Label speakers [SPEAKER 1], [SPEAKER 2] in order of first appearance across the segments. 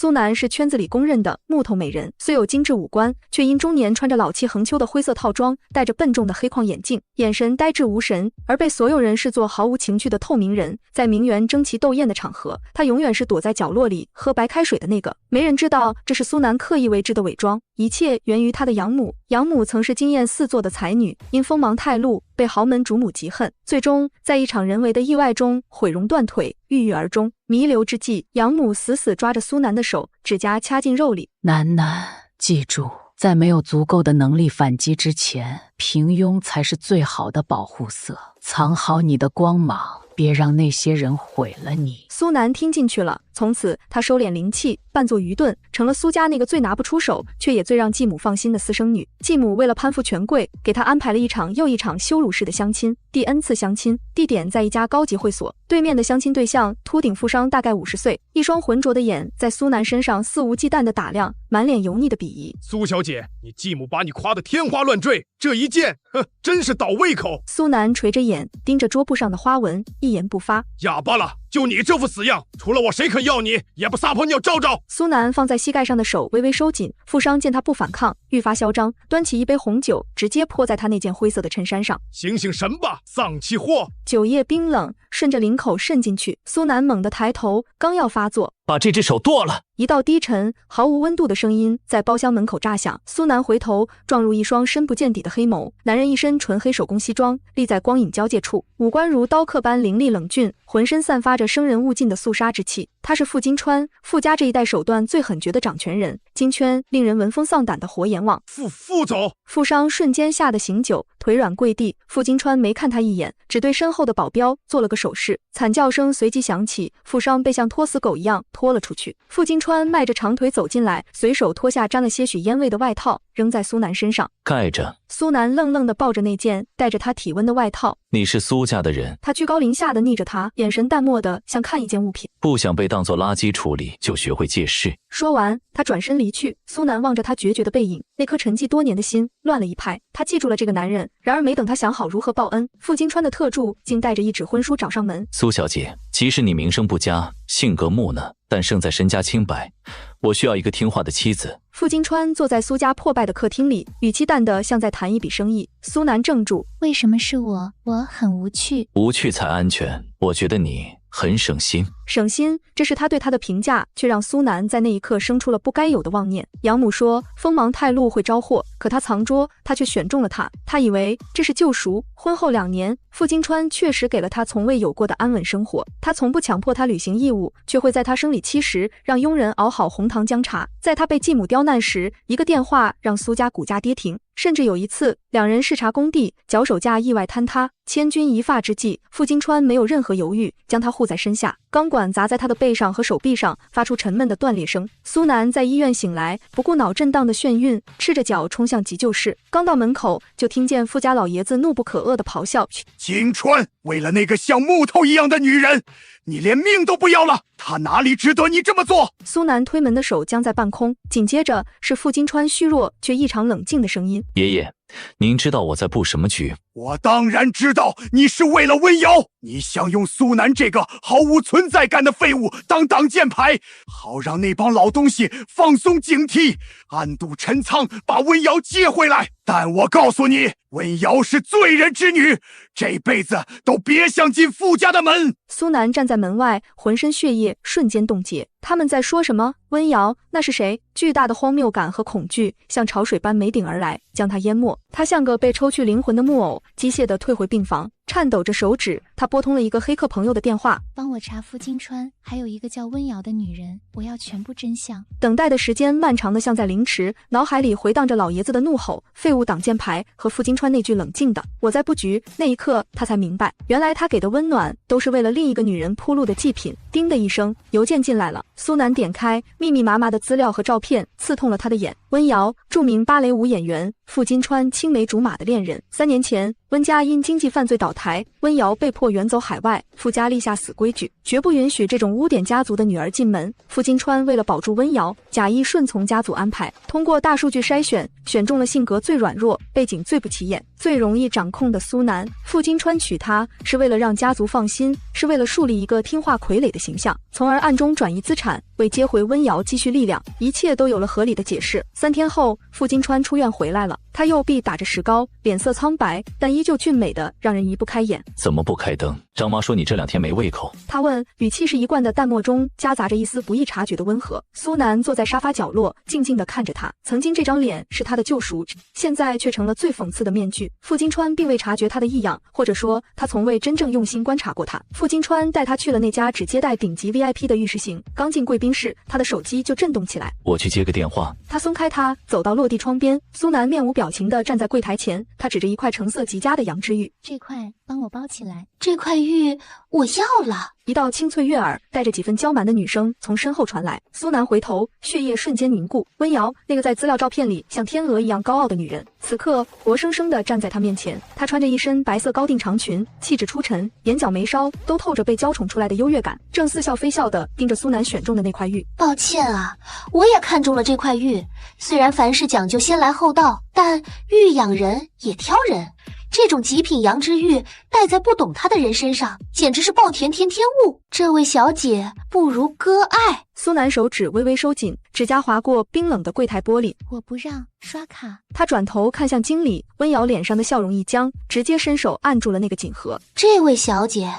[SPEAKER 1] 苏楠是圈子里公认的木头美人，虽有精致五官，却因中年穿着老气横秋的灰色套装，戴着笨重的黑框眼镜，眼神呆滞无神，而被所有人视作毫无情趣的透明人。在名媛争奇斗艳的场合，她永远是躲在角落里喝白开水的那个。没人知道这是苏楠刻意为之的伪装，一切源于她的养母。养母曾是惊艳四座的才女，因锋芒太露，被豪门主母嫉恨，最终在一场人为的意外中毁容断腿，郁郁而终。弥留之际，养母死死抓着苏楠的手，指甲掐进肉里。
[SPEAKER 2] 楠楠，记住，在没有足够的能力反击之前，平庸才是最好的保护色。藏好你的光芒，别让那些人毁了你。
[SPEAKER 1] 苏楠听进去了，从此她收敛灵气，扮作愚钝，成了苏家那个最拿不出手，却也最让继母放心的私生女。继母为了攀附权贵，给她安排了一场又一场羞辱式的相亲，第 N 次相亲，地点在一家高级会所。对面的相亲对象秃顶富商，大概50岁，一双浑浊的眼在苏楠身上肆无忌惮地打量，满脸油腻的鄙夷。
[SPEAKER 3] 苏小姐，你继母把你夸得天花乱坠，这一件，真是倒胃口。
[SPEAKER 1] 苏楠垂着眼，盯着桌布上的花纹，一言不发。
[SPEAKER 3] 哑巴了，就你这副死样，除了我谁肯要你，也不撒泡尿照照。
[SPEAKER 1] 苏楠放在膝盖上的手微微收紧，富商见他不反抗，愈发嚣张，端起一杯红酒，直接泼在他那件灰色的衬衫上。
[SPEAKER 3] 醒醒神吧，丧气货！
[SPEAKER 1] 酒液冰冷，顺着领口渗进去。苏楠猛地抬头，刚要发作，
[SPEAKER 4] 把这只手剁了！
[SPEAKER 1] 一道低沉、毫无温度的声音在包厢门口炸响。苏楠回头，撞入一双深不见底的黑眸。男人一身纯黑手工西装，立在光影交界处，五官如刀刻般凌厉冷峻，浑身散发着生人勿近的肃杀之气。他是傅金川，傅家这一代手段最狠绝的掌权人，金圈令人闻风丧胆的活阎王。
[SPEAKER 3] 傅总！
[SPEAKER 1] 富商瞬间吓得醒酒，腿软跪地。傅金川没看他一眼，只对身后的保镖做了个手势。惨叫声随即响起，富商被像拖死狗一样拖了出去。傅金川迈着长腿走进来，随手脱下沾了些许烟味的外套，扔在苏楠身上，
[SPEAKER 4] 盖着。
[SPEAKER 1] 苏楠愣愣地抱着那件带着他体温的外套。
[SPEAKER 4] 你是苏家的人？
[SPEAKER 1] 他居高临下地睨着他，眼神淡漠的像看一件物品。
[SPEAKER 4] 不想被当作垃圾处理，就学会借势。
[SPEAKER 1] 说完，他转身离去。苏楠望着他决绝的背影，那颗沉寂多年的心乱了一拍。他记住了这个男人，然而没等他想好如何报恩，傅金川的特助竟带着一纸婚书找上门。
[SPEAKER 4] 苏小姐，即使你名声不佳，性格木讷，但胜在身家清白。我需要一个听话的妻子。
[SPEAKER 1] 傅金川坐在苏家破败的客厅里，语气淡得像在谈一笔生意。苏楠怔住，
[SPEAKER 5] 为什么是我？我很无趣。
[SPEAKER 4] 无趣才安全。我觉得你很省心。
[SPEAKER 1] 省心，这是他对他的评价，却让苏楠在那一刻生出了不该有的妄念。养母说锋芒太露会招祸，可他藏拙，他却选中了他。他以为这是救赎。婚后2年，傅金川确实给了他从未有过的安稳生活。他从不强迫他履行义务，却会在他生理期时让佣人熬好红糖姜茶。在他被继母刁难时，一个电话让苏家股价跌停。甚至有一次，两人视察工地，脚手架意外坍塌，千钧一发之际，傅金川没有任何犹豫，将他护在身下，钢管砸在他的背上和手臂上，发出沉闷的断裂声。苏楠在医院醒来，不顾脑震荡的眩晕，赤着脚冲向急救室。刚到门口，就听见傅家老爷子怒不可遏的咆哮：
[SPEAKER 3] 金川，为了那个像木头一样的女人，你连命都不要了，她哪里值得你这么做？
[SPEAKER 1] 苏楠推门的手僵在半空，紧接着是傅金川虚弱却异常冷静的声音：
[SPEAKER 4] 爷爷，您知道我在布什么局？
[SPEAKER 3] 我当然知道，你是为了温瑶，你想用苏楠这个毫无存在感的废物当挡箭牌，好让那帮老东西放松警惕，暗度陈仓，把温瑶接回来。但我告诉你，温瑶是罪人之女，这辈子都别想进傅家的门。
[SPEAKER 1] 苏楠站在门外，浑身血液瞬间冻结。他们在说什么？温瑶？那是谁？巨大的荒谬感和恐惧像潮水般没顶而来，将他淹没。他像个被抽去灵魂的木偶，机械地退回病房，颤抖着手指，他拨通了一个黑客朋友的电话：
[SPEAKER 5] 帮我查傅金川，还有一个叫温瑶的女人，我要全部真相。
[SPEAKER 1] 等待的时间漫长的像在凌迟，脑海里回荡着老爷子的怒吼、废物挡箭牌和傅金川那句冷静的我在布局。那一刻他才明白，原来他给的温暖都是为了另一个女人铺路的祭品。叮的一声，邮件进来了。苏楠点开，密密麻麻的资料和照片刺痛了他的眼。温瑶，著名芭蕾舞演员，傅金川青梅竹马的恋人。3年前，温家因经济犯罪倒台，温瑶被迫远走海外。傅家立下死规矩，绝不允许这种污点家族的女儿进门。傅金川为了保住温瑶，假意顺从家族安排，通过大数据筛选，选中了性格最软弱、背景最不起眼、最容易掌控的苏南。傅金川娶她是为了让家族放心，是为了树立一个听话傀儡的形象，从而暗中转移资产，为接回温瑶积蓄力量。一切都有了合理的解释。3天后，傅金川出院回来了，他右臂打着石膏，脸色苍白，但依旧俊美的让人移不开眼。
[SPEAKER 4] 怎么不开灯？张妈说你这2天没胃口。
[SPEAKER 1] 他问，语气是一贯的淡漠中夹杂着一丝不易察觉的温和。苏南坐在沙发角落，静静地看着他。曾经这张脸是他的救赎，现在却成了最讽刺的面具。傅金川并未察觉他的异样，或者说他从未真正用心观察过他。傅金川带他去了那家只接待顶级 VIP 的浴室型，刚进贵宾室，他的手机就震动起来。
[SPEAKER 4] 我去接个电话。
[SPEAKER 1] 他松开他，走到落地窗边。苏南面无表情地站在柜台前，他指着一块成色极佳的羊脂玉，
[SPEAKER 5] 这块帮我包起来。
[SPEAKER 6] 这块玉我要了。
[SPEAKER 1] 一道清脆悦耳、带着几分娇蛮的女声从身后传来。苏南回头，血液瞬间凝固。温瑶，那个在资料照片里像天鹅一样高傲的女人，此刻活生生地站在他面前。她穿着一身白色高定长裙，气质出尘，眼角眉梢都透着被娇宠出来的优越感，正似笑非笑地盯着苏南选中的那块玉。
[SPEAKER 6] 抱歉啊，我也看中了这块玉。虽然凡事讲究先来后到，但玉养人也挑人。这种极品羊脂玉戴在不懂它的人身上，简直是暴殄天物。这位小姐不如割爱。
[SPEAKER 1] 苏南手指微微收紧，指甲划过冰冷的柜台玻璃。
[SPEAKER 5] 我不让，刷卡。
[SPEAKER 1] 他转头看向经理，温瑶脸上的笑容一僵，直接伸手按住了那个锦盒。
[SPEAKER 6] 这位小姐，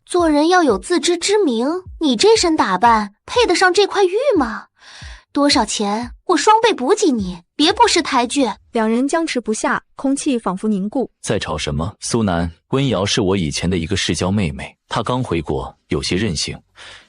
[SPEAKER 6] 做人要有自知之明，你这身打扮配得上这块玉吗？多少钱？我双倍补给你，别不识抬举。
[SPEAKER 1] 两人僵持不下，空气仿佛凝固。
[SPEAKER 4] 在吵什么？苏南，温瑶是我以前的一个世交妹妹，她刚回国，有些任性，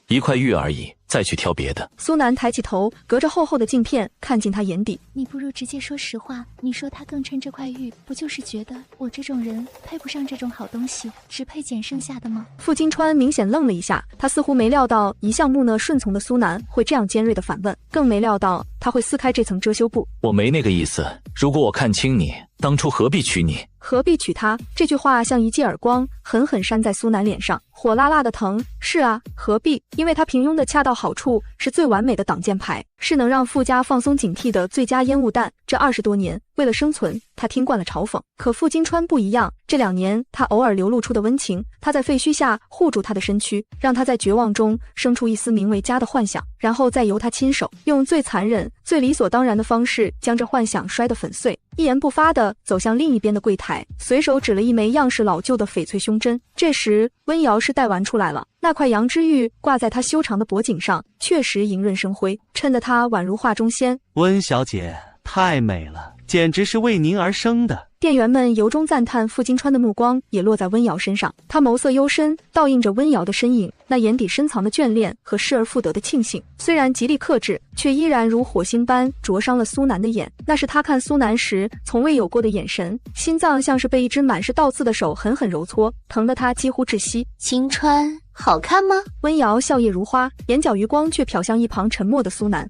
[SPEAKER 4] 一块玉而已，再去挑别的。
[SPEAKER 1] 苏南抬起头，隔着厚厚的镜片看进他眼底。
[SPEAKER 5] 你不如直接说实话，你说他更衬这块玉，不就是觉得我这种人配不上这种好东西，只配捡剩下的吗？
[SPEAKER 1] 傅金川明显愣了一下，他似乎没料到一向木讷顺从的苏南会这样尖锐的反问，更没料到他会撕开这层遮羞布。
[SPEAKER 4] 我没那个意思，如果我看清你，当初何必娶你？
[SPEAKER 1] 何必娶她？这句话像一记耳光，狠狠扇在苏南脸上，火辣辣的疼。是啊，何必？因为他平庸的恰到好处，是最完美的挡箭牌，是能让傅家放松警惕的最佳烟雾弹。这20多年，为了生存，他听惯了嘲讽。可傅金川不一样，这2年他偶尔流露出的温情，他在废墟下护住他的身躯，让他在绝望中生出一丝名为家的幻想，然后再由他亲手用最残忍、最理所当然的方式将这幻想摔得粉碎。一言不发地走向另一边的柜台，随手指了一枚样式老旧的翡翠胸针。这时温瑶是带完出来了，那块羊脂玉挂在她修长的脖颈上，确实莹润生辉，衬得她宛如画中仙。
[SPEAKER 7] 温小姐太美了，简直是为您而生的。
[SPEAKER 1] 店员们由衷赞叹，傅金川的目光也落在温瑶身上。他眸色幽深，倒映着温瑶的身影，那眼底深藏的眷恋和失而复得的庆幸，虽然极力克制，却依然如火星般灼伤了苏南的眼。那是他看苏南时从未有过的眼神，心脏像是被一只满是倒刺的手狠狠揉搓，疼得他几乎窒息。
[SPEAKER 6] 金川好看吗？
[SPEAKER 1] 温瑶笑靥如花，眼角余光却瞟向一旁沉默的苏南。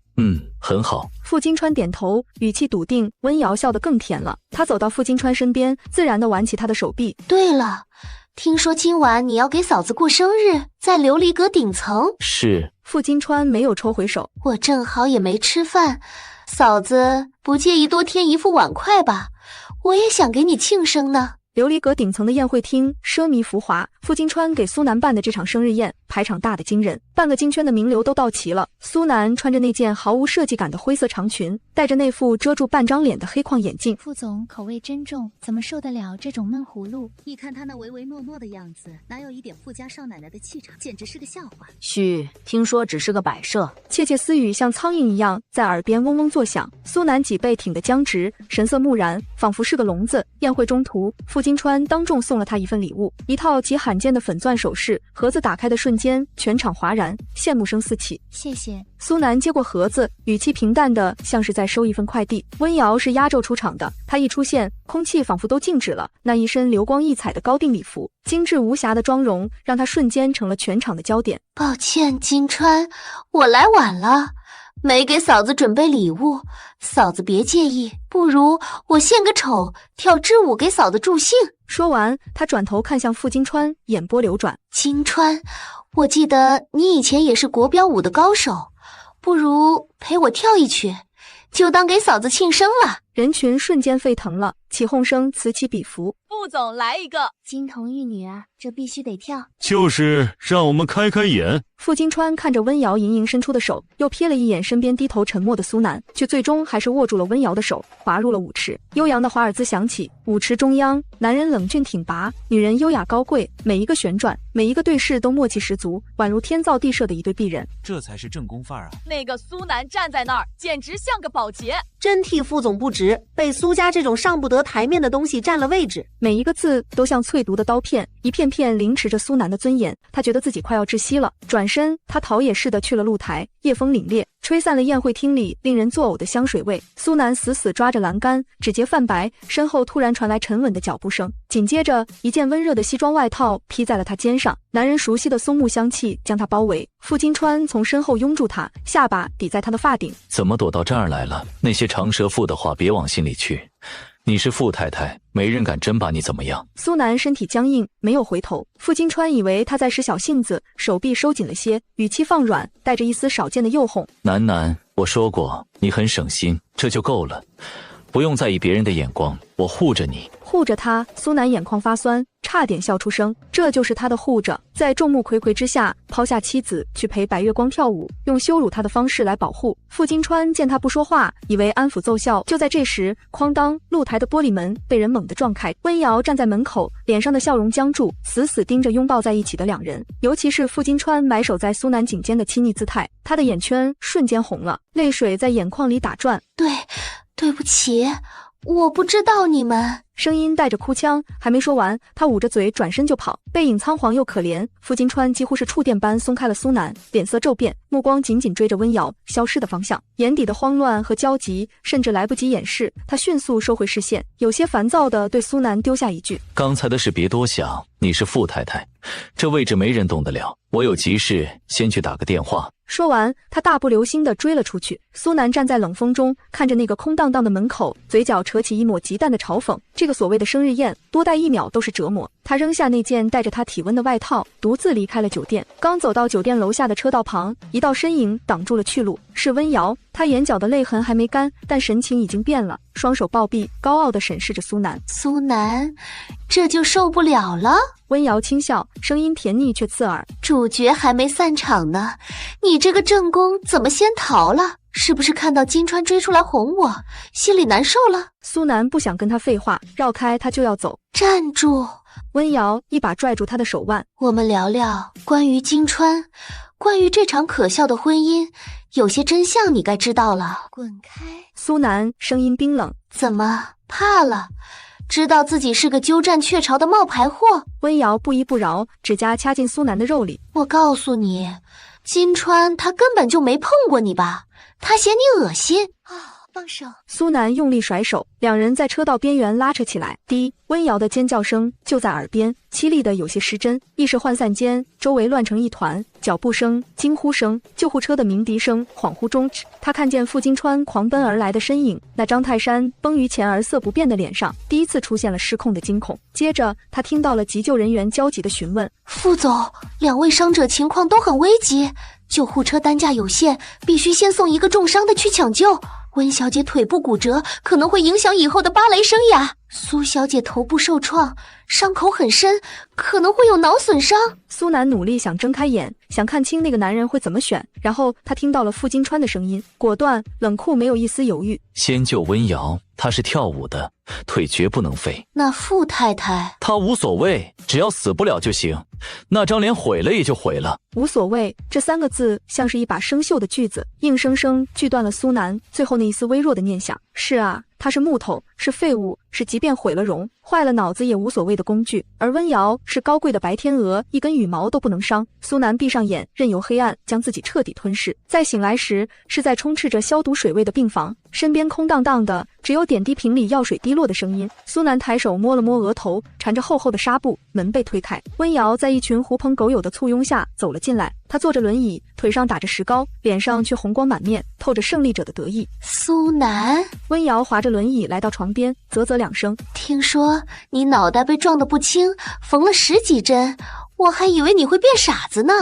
[SPEAKER 4] 很好。
[SPEAKER 1] 傅金川点头，语气笃定。温瑶笑得更甜了，他走到傅金川身边，自然地挽起他的手臂。
[SPEAKER 6] 对了，听说今晚你要给嫂子过生日，在琉璃阁顶层。
[SPEAKER 4] 是。
[SPEAKER 1] 傅金川没有抽回手。
[SPEAKER 6] 我正好也没吃饭，嫂子不介意多添一副碗筷吧？我也想给你庆生呢。
[SPEAKER 1] 琉璃阁顶层的宴会厅奢靡浮华，傅金川给苏南办的这场生日宴排场大得惊人，半个京圈的名流都到齐了。苏南穿着那件毫无设计感的灰色长裙，戴着那副遮住半张脸的黑框眼镜。
[SPEAKER 5] 傅总口味真重，怎么受得了这种闷葫芦？
[SPEAKER 8] 你看他那唯唯诺诺的样子，哪有一点富家少奶奶的气场，简直是个笑话。
[SPEAKER 2] 嘘，听说只是个摆设。
[SPEAKER 1] 窃窃私语像苍蝇一样在耳边嗡嗡作响。苏南脊背挺得僵直，神色木然，仿佛是个聋子。宴会中途，傅金川当众送了他一份礼物，一套极罕见的粉钻首饰。盒子打开的瞬间，全场哗然，羡慕声四起。
[SPEAKER 5] 谢谢。
[SPEAKER 1] 苏南接过盒子，语气平淡的像是在收一份快递。温瑶是压轴出场的，她一出现，空气仿佛都静止了。那一身流光溢彩的高定礼服，精致无瑕的妆容，让她瞬间成了全场的焦点。
[SPEAKER 6] 抱歉，金川，我来晚了，没给嫂子准备礼物，嫂子别介意，不如我献个丑，跳支舞给嫂子助兴。
[SPEAKER 1] 说完，他转头看向傅金川，眼波流转。
[SPEAKER 6] 金川，我记得你以前也是国标舞的高手，不如陪我跳一曲，就当给嫂子庆生了。
[SPEAKER 1] 人群瞬间沸腾了，起哄声此起彼伏。
[SPEAKER 9] 傅总来一个
[SPEAKER 5] 金童玉女啊，这必须得跳。
[SPEAKER 10] 就是让我们开开眼。
[SPEAKER 1] 傅金川看着温瑶盈盈伸出的手，又瞥了一眼身边低头沉默的苏南，却最终还是握住了温瑶的手，滑入了舞池。悠扬的华尔兹响起，舞池中央，男人冷峻挺拔，女人优雅高贵，每一个旋转，每一个对视都默契十足，宛如天造地设的一对璧人。
[SPEAKER 11] 这才是正宫范儿啊！
[SPEAKER 9] 那个苏南站在那儿，简直像个保洁。
[SPEAKER 12] 真替傅总不值，被苏家这种上不得台面的东西占了位置。
[SPEAKER 1] 每一个字都像淬毒的刀片，一片片凌迟着苏南的尊严。他觉得自己快要窒息了，转身，他逃也似的去了露台。夜风凛冽，吹散了宴会厅里令人作呕的香水味。苏南死死抓着栏杆，指节泛白，身后突然传来沉稳的脚步声，紧接着一件温热的西装外套披在了他肩上，男人熟悉的松木香气将他包围。傅金川从身后拥住他，下巴抵在他的发顶。
[SPEAKER 4] 怎么躲到这儿来了？那些长舌妇的话别往心里去，你是傅太太，没人敢真把你怎么样。
[SPEAKER 1] 苏南身体僵硬，没有回头。傅金川以为他在使小性子，手臂收紧了些，语气放软，带着一丝少见的诱哄。
[SPEAKER 4] 楠，我说过你很省心，这就够了，不用在意别人的眼光，我护着你。
[SPEAKER 1] 护着他，苏南眼眶发酸，差点笑出声。这就是他的护着，在众目睽睽之下抛下妻子去陪白月光跳舞，用羞辱他的方式来保护。傅金川见他不说话，以为安抚奏效。就在这时，哐当，露台的玻璃门被人猛地撞开。温瑶站在门口，脸上的笑容僵住，死死盯着拥抱在一起的两人。尤其是傅金川埋首在苏南颈间的亲昵姿态，他的眼圈瞬间红了，泪水在眼眶里打转。
[SPEAKER 6] 对不起，我不知道你们。
[SPEAKER 1] 声音带着哭腔，还没说完，他捂着嘴转身就跑，背影仓皇又可怜。傅金川几乎是触电般松开了苏南，脸色骤变，目光紧紧追着温瑶消失的方向，眼底的慌乱和焦急甚至来不及掩饰。他迅速收回视线，有些烦躁地对苏南丢下一句：
[SPEAKER 4] 刚才的事别多想，你是傅太太，这位置没人动得了，我有急事先去打个电话。
[SPEAKER 1] 说完，他大步流星地追了出去。苏南站在冷风中，看着那个空荡荡的门口，嘴角扯起一抹极淡的嘲讽。这个所谓的生日宴，多待1秒都是折磨。他扔下那件带着他体温的外套，独自离开了酒店。刚走到酒店楼下的车道旁，一道身影挡住了去路，是温瑶。他眼角的泪痕还没干，但神情已经变了，双手抱臂，高傲地审视着苏南。
[SPEAKER 6] 苏南，这就受不了了？
[SPEAKER 1] 温瑶轻笑，声音甜腻却刺耳。
[SPEAKER 6] 主角还没散场呢，你这个正宫怎么先逃了？是不是看到金川追出来哄我，心里难受了？
[SPEAKER 1] 苏南不想跟他废话，绕开他就要走。
[SPEAKER 6] 站住！
[SPEAKER 1] 温瑶一把拽住他的手腕。
[SPEAKER 6] 我们聊聊关于金川，关于这场可笑的婚姻，有些真相你该知道了。
[SPEAKER 5] 滚开！
[SPEAKER 1] 苏南声音冰冷。
[SPEAKER 6] 怎么怕了？知道自己是个鸠占鹊巢的冒牌货？
[SPEAKER 1] 温瑶不依不饶，指甲掐进苏南的肉里。
[SPEAKER 6] 我告诉你，金川他根本就没碰过你吧？他嫌你恶心
[SPEAKER 5] 啊！放手！
[SPEAKER 1] 苏南用力甩手，两人在车道边缘拉扯起来。滴，温瑶的尖叫声就在耳边，凄厉的有些失真。意识涣散间，周围乱成一团，脚步声、惊呼声、救护车的鸣笛声。恍惚中，他看见傅金川狂奔而来的身影，那张泰山崩于前而色不变的脸上，第一次出现了失控的惊恐。接着，他听到了急救人员焦急的询问：
[SPEAKER 6] 傅总，2位伤者情况都很危急，救护车担架有限，必须先送一个重伤的去抢救。温小姐腿部骨折，可能会影响以后的芭蕾生涯。苏小姐头部受创，伤口很深，可能会有脑损伤。
[SPEAKER 1] 苏南努力想睁开眼，想看清那个男人会怎么选，然后他听到了傅金川的声音，果断冷酷，没有一丝犹豫。
[SPEAKER 4] 先救温瑶，她是跳舞的，腿绝不能废。
[SPEAKER 6] 那傅太太，
[SPEAKER 4] 她无所谓，只要死不了就行。那张脸毁了也就毁了。
[SPEAKER 1] 无所谓这3个字像是一把生锈的锯子，硬生生锯断了苏南最后那一丝微弱的念想。是啊，他是木头，是废物，是即便毁了容，坏了脑子也无所谓的工具。而温瑶是高贵的白天鹅，一根羽毛都不能伤。苏南闭上眼，任由黑暗将自己彻底吞噬。再醒来时，是在充斥着消毒水味的病房，身边空荡荡的，只有点滴瓶里药水滴落的声音。苏南抬手摸了摸额头，缠着厚厚的纱布，门被推开，温瑶在一群狐朋狗友的簇拥下走了进来。他坐着轮椅，腿上打着石膏，脸上却红光满面，透着胜利者的得意。
[SPEAKER 6] 苏南，
[SPEAKER 1] 温瑶滑着轮椅来到床边，啧啧两声。
[SPEAKER 6] 听说你脑袋被撞得不轻，缝了10几针，我还以为你会变傻子呢。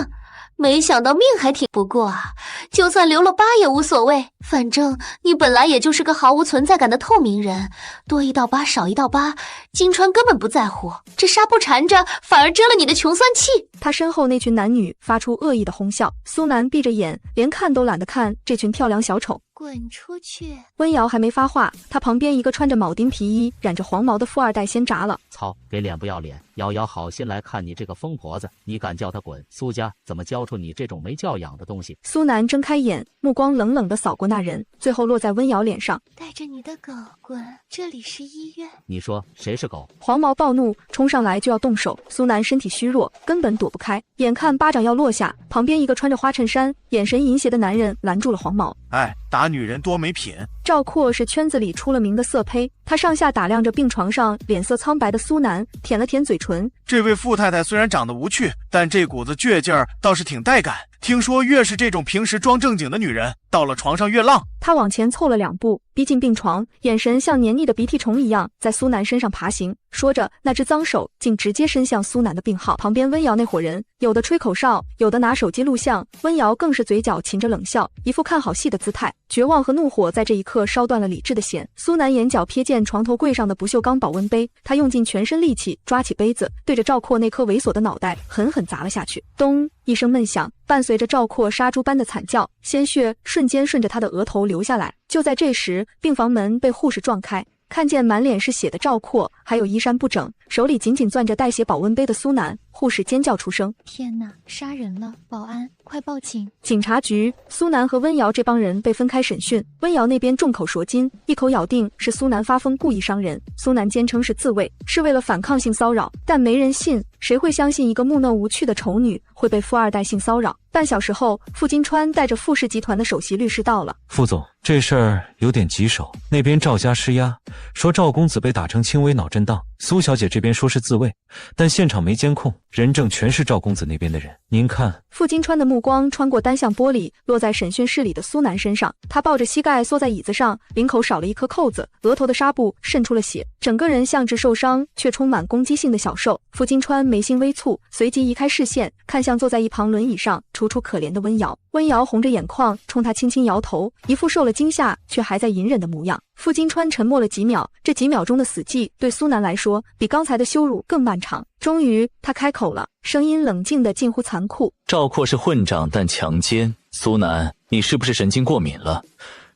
[SPEAKER 6] 没想到命还挺，不过啊，就算留了疤也无所谓，反正你本来也就是个毫无存在感的透明人，多一道疤少一道疤，金川根本不在乎，这纱布缠着反而遮了你的穷酸气。
[SPEAKER 1] 他身后那群男女发出恶意的哄笑，苏南闭着眼，连看都懒得看这群跳梁小丑。
[SPEAKER 5] 滚出去！
[SPEAKER 1] 温瑶还没发话，他旁边一个穿着铆钉皮衣、染着黄毛的富二代先闸了。
[SPEAKER 11] 操，给脸不要脸！瑶瑶好心来看你这个疯婆子，你敢叫她滚？苏家怎么教出你这种没教养的东西？
[SPEAKER 1] 苏南睁开眼，目光冷冷地扫过那人，最后落在温瑶脸上。
[SPEAKER 5] 带着你的狗滚！这里是医院。
[SPEAKER 11] 你说谁是狗？
[SPEAKER 1] 黄毛暴怒，冲上来就要动手。苏南身体虚弱，根本躲不开，眼看巴掌要落下，旁边一个穿着花衬衫、眼神淫邪的男人拦住了黄毛。
[SPEAKER 3] 哎，打女人多没品。
[SPEAKER 1] 赵括是圈子里出了名的色胚，他上下打量着病床上脸色苍白的苏南，舔了舔嘴唇。
[SPEAKER 3] 这位傅太太虽然长得无趣，但这股子倔劲儿倒是挺带感。听说越是这种平时装正经的女人，到了床上越浪。
[SPEAKER 1] 他往前凑了2步，逼近病床，眼神像黏腻的鼻涕虫一样在苏南身上爬行。说着，那只脏手竟直接伸向苏南的病号。旁边温瑶那伙人，有的吹口哨，有的拿手机录像，温瑶更是嘴角噙着冷笑，一副看好戏的姿态。绝望和怒火在这一刻烧断了理智的弦。苏南眼角瞥见床头柜上的不锈钢保温杯，他用尽全身力气抓起杯子，对着赵括那颗猥琐的脑袋狠狠砸了下去。咚一声闷响，伴随着赵括杀猪般的惨叫，鲜血瞬间顺着他的额头流下来。就在这时，病房门被护士撞开，看见满脸是血的赵括，还有衣衫不整，手里紧紧攥着带血保温杯的苏南，护士尖叫出声：
[SPEAKER 5] 天哪，杀人了！保安，快报警！
[SPEAKER 1] 警察局，苏南和温瑶这帮人被分开审讯。温瑶那边众口铄金，一口咬定是苏南发疯故意伤人，苏南坚称是自卫，是为了反抗性骚扰，但没人信，谁会相信一个木讷无趣的丑女会被富二代性骚扰？半小时后，傅金川带着傅氏集团的首席律师到了。
[SPEAKER 10] 傅总，这事儿有点棘手，那边赵家施压，说赵公子被打成轻微脑震荡，苏小姐这边说是自卫，但现场没监控，人证全是赵公子那边的人，您看。
[SPEAKER 1] 傅金川的目光穿过单向玻璃，落在审讯室里的苏南身上，他抱着膝盖缩在椅子上，领口少了一颗扣子，额头的纱布渗出了血，整个人像只受伤却充满攻击性的小兽。傅金川眉心微蹙，随即移开视线，看向坐在一旁轮椅上楚楚可怜的温瑶。温瑶红着眼眶冲他轻轻摇头，一副受了惊吓却还在隐忍的模样。傅金川沉默了几秒，这几秒钟的死寂对苏南来说比刚才的羞辱更漫长。终于他开口了，声音冷静的近乎残酷：
[SPEAKER 4] 赵括是混账但强奸，苏南，你是不是神经过敏了？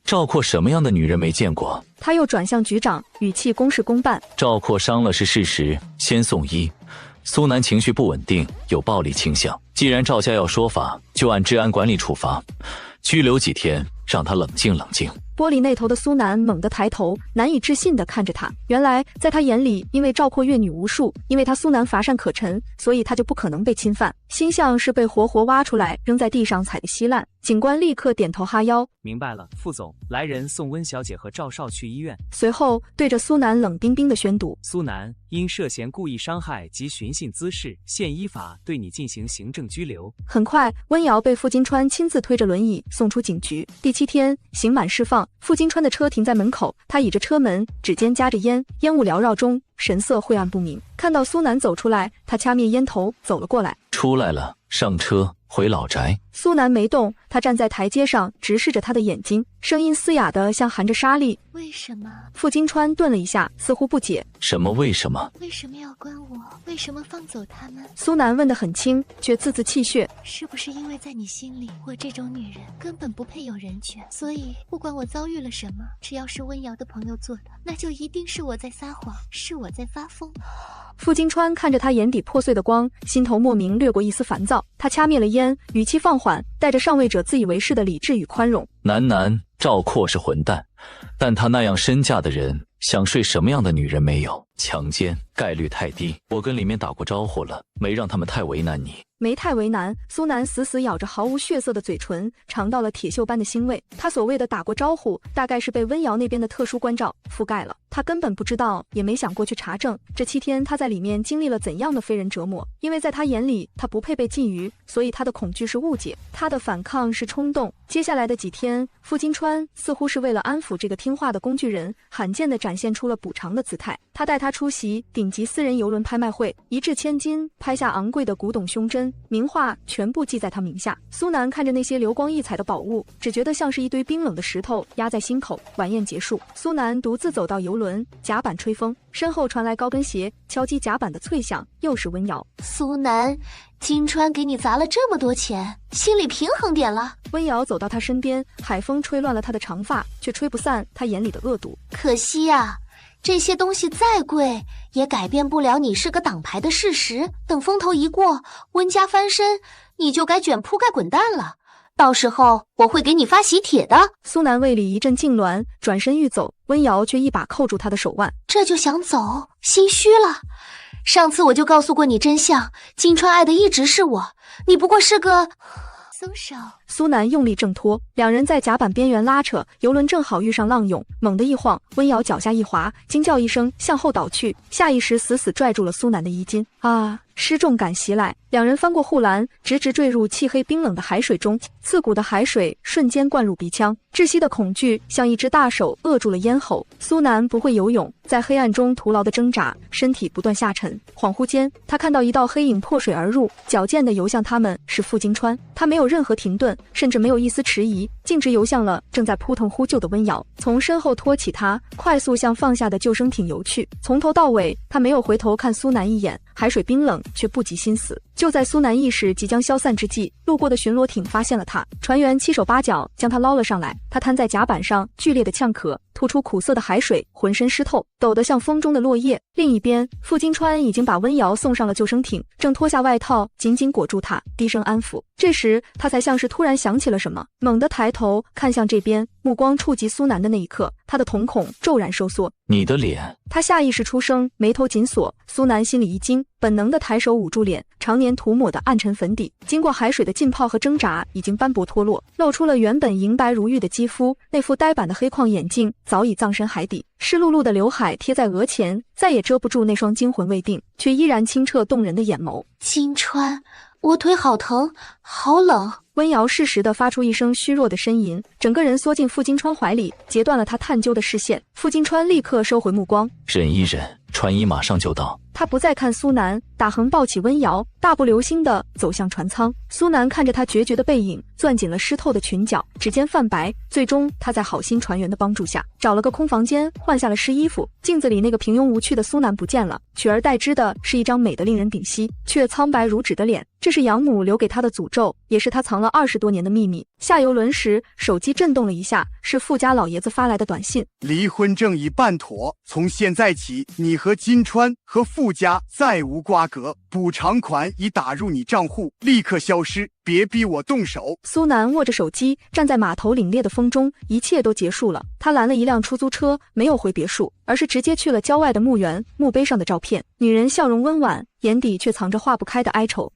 [SPEAKER 4] 赵括什么样的女人没见过？
[SPEAKER 1] 他又转向局长，语气公事公办：
[SPEAKER 4] 赵括伤了是事实，先送医。苏南情绪不稳定，有暴力倾向，既然赵家要说法，就按治安管理处罚，拘留几天，让他冷静冷静。
[SPEAKER 1] 玻璃那头的苏南猛地抬头，难以置信地看着他。原来在他眼里，因为赵括阅女无数，因为他苏南乏善可陈，所以他就不可能被侵犯，心像是被活活挖出来扔在地上踩得稀烂。警官立刻点头哈腰，
[SPEAKER 13] 明白了，副总，来人送温小姐和赵少去医院。
[SPEAKER 1] 随后对着苏南冷冰冰地宣读：
[SPEAKER 13] 苏南因涉嫌故意伤害及寻衅滋事，现依法对你进行行政拘留。
[SPEAKER 1] 很快，温瑶被傅金川亲自推着轮椅送出警局。第7天，刑满释放。傅金川的车停在门口，他倚着车门，指尖夹着烟，烟雾缭绕中，神色晦暗不明。看到苏南走出来，他掐灭烟头，走了过来。
[SPEAKER 4] 出来了，上车，回老宅。
[SPEAKER 1] 苏南没动，他站在台阶上，直视着他的眼睛，声音嘶哑的像含着沙粒。
[SPEAKER 5] 为什么？
[SPEAKER 1] 傅金川顿了一下，似乎不解。
[SPEAKER 4] 什么为什么？
[SPEAKER 5] 为什么要关我？为什么放走他们？
[SPEAKER 1] 苏南问得很轻，却字字泣血。
[SPEAKER 5] 是不是因为在你心里，我这种女人根本不配有人权，所以不管我遭遇了什么，只要是温瑶的朋友做的，那就一定是我在撒谎，是我在发疯。
[SPEAKER 1] 傅金川看着他眼底破碎的光，心头莫名掠过一丝烦躁。他掐灭了烟，语气放缓，带着上位者自以为是的理智与宽容。
[SPEAKER 4] 南赵括是混蛋，但他那样身价的人想睡什么样的女人没有？强奸概率太低，我跟里面打过招呼了，没让他们太为难你。
[SPEAKER 1] 没太为难，苏南死死咬着毫无血色的嘴唇，尝到了铁锈般的腥味。他所谓的打过招呼，大概是被温瑶那边的特殊关照覆盖了。他根本不知道，也没想过去查证。这7天他在里面经历了怎样的非人折磨？因为在他眼里，他不配被觊觎，所以他的恐惧是误解，他的反抗是冲动。接下来的几天，傅金川似乎是为了安抚这个听话的工具人，罕见地展现出了补偿的姿态。他带他出席顶级私人邮轮拍卖会，一掷千金，拍下昂贵的古董胸针，名画全部记在他名下。苏南看着那些流光溢彩的宝物，只觉得像是一堆冰冷的石头压在心口。晚宴结束，苏南独自走到邮轮，甲板吹风，身后传来高跟鞋敲击甲板的脆响，又是温瑶。
[SPEAKER 6] 苏南，金川给你砸了这么多钱，心里平衡点了。
[SPEAKER 1] 温瑶走到他身边，海风吹乱了他的长发，却吹不散他眼里的恶毒。
[SPEAKER 6] 可惜呀，这些东西再贵，也改变不了你是个党牌的事实。等风头一过，温家翻身，你就该卷铺盖滚蛋了。到时候我会给你发喜帖的。
[SPEAKER 1] 苏南胃里一阵痉挛，转身欲走，温瑶却一把扣住他的手腕。
[SPEAKER 6] 这就想走，心虚了。上次我就告诉过你真相，金川爱的一直是我，你不过是个……
[SPEAKER 5] 松手。
[SPEAKER 1] 苏南用力挣脱，两人在甲板边缘拉扯，游轮正好遇上浪涌，猛地一晃，温瑶脚下一滑，惊叫一声向后倒去，下意识死死拽住了苏南的衣襟。啊！失重感袭来，两人翻过护栏，直直坠入漆黑冰冷的海水中，刺骨的海水瞬间灌入鼻腔，窒息的恐惧像一只大手扼住了咽喉。苏南不会游泳，在黑暗中徒劳的挣扎，身体不断下沉。恍惚间，他看到一道黑影破水而入，矫健地游向他们，是傅金川。他没有任何停顿，甚至没有一丝迟疑，径直游向了正在扑腾呼救的温瑶，从身后托起他，快速向放下的救生艇游去。从头到尾，他没有回头看苏南一眼，海水冰冷，却不及心死。就在苏南意识即将消散之际，路过的巡逻艇发现了他，船员七手八脚将他捞了上来。他瘫在甲板上，剧烈的呛咳，吐出苦涩的海水，浑身湿透，抖得像风中的落叶。另一边，傅金川已经把温瑶送上了救生艇，正脱下外套紧紧裹住他，低声安抚。这时他才像是突然想起了什么，猛地抬头看向这边，目光触及苏南的那一刻，他的瞳孔骤然收缩。
[SPEAKER 4] 你的脸。
[SPEAKER 1] 他下意识出声，眉头紧锁。苏南心里一惊，本能的抬手捂住脸，常年涂抹的暗沉粉底，经过海水的浸泡和挣扎，已经斑驳脱落，露出了原本银白如玉的肌肤。那副呆板的黑框眼镜早已葬身海底，湿漉漉的刘海贴在额前，再也遮不住那双惊魂未定却依然清澈动人的眼眸。
[SPEAKER 6] 金川，我腿好疼，好冷。
[SPEAKER 1] 温瑶适时地发出一声虚弱的呻吟，整个人缩进傅金川怀里，截断了他探究的视线。傅金川立刻收回目光，
[SPEAKER 4] 忍一忍，船医马上就到。
[SPEAKER 1] 他不再看苏南，打横抱起温瑶，大步流星地走向船舱。苏南看着他决绝的背影，攥紧了湿透的裙角，指尖泛白。最终他在好心船员的帮助下，找了个空房间换下了湿衣服。镜子里那个平庸无趣的苏南不见了，取而代之的是一张美得令人屏息却苍白如纸的脸。这是养母留给他的诅咒，也是他藏了20多年的秘密。下游轮时，手机震动了一下，是傅家老爷子发来的短信：
[SPEAKER 3] 离婚证已办妥，从现在起，你和金川和傅家再无瓜葛，补偿款已打入你账户，立刻消失，别逼我动手。
[SPEAKER 1] 苏南握着手机，站在码头凛冽的风中，一切都结束了。他拦了一辆出租车，没有回别墅，而是直接去了郊外的墓园。墓碑上的照片，女人笑容温婉，眼底却藏着化不开的哀愁。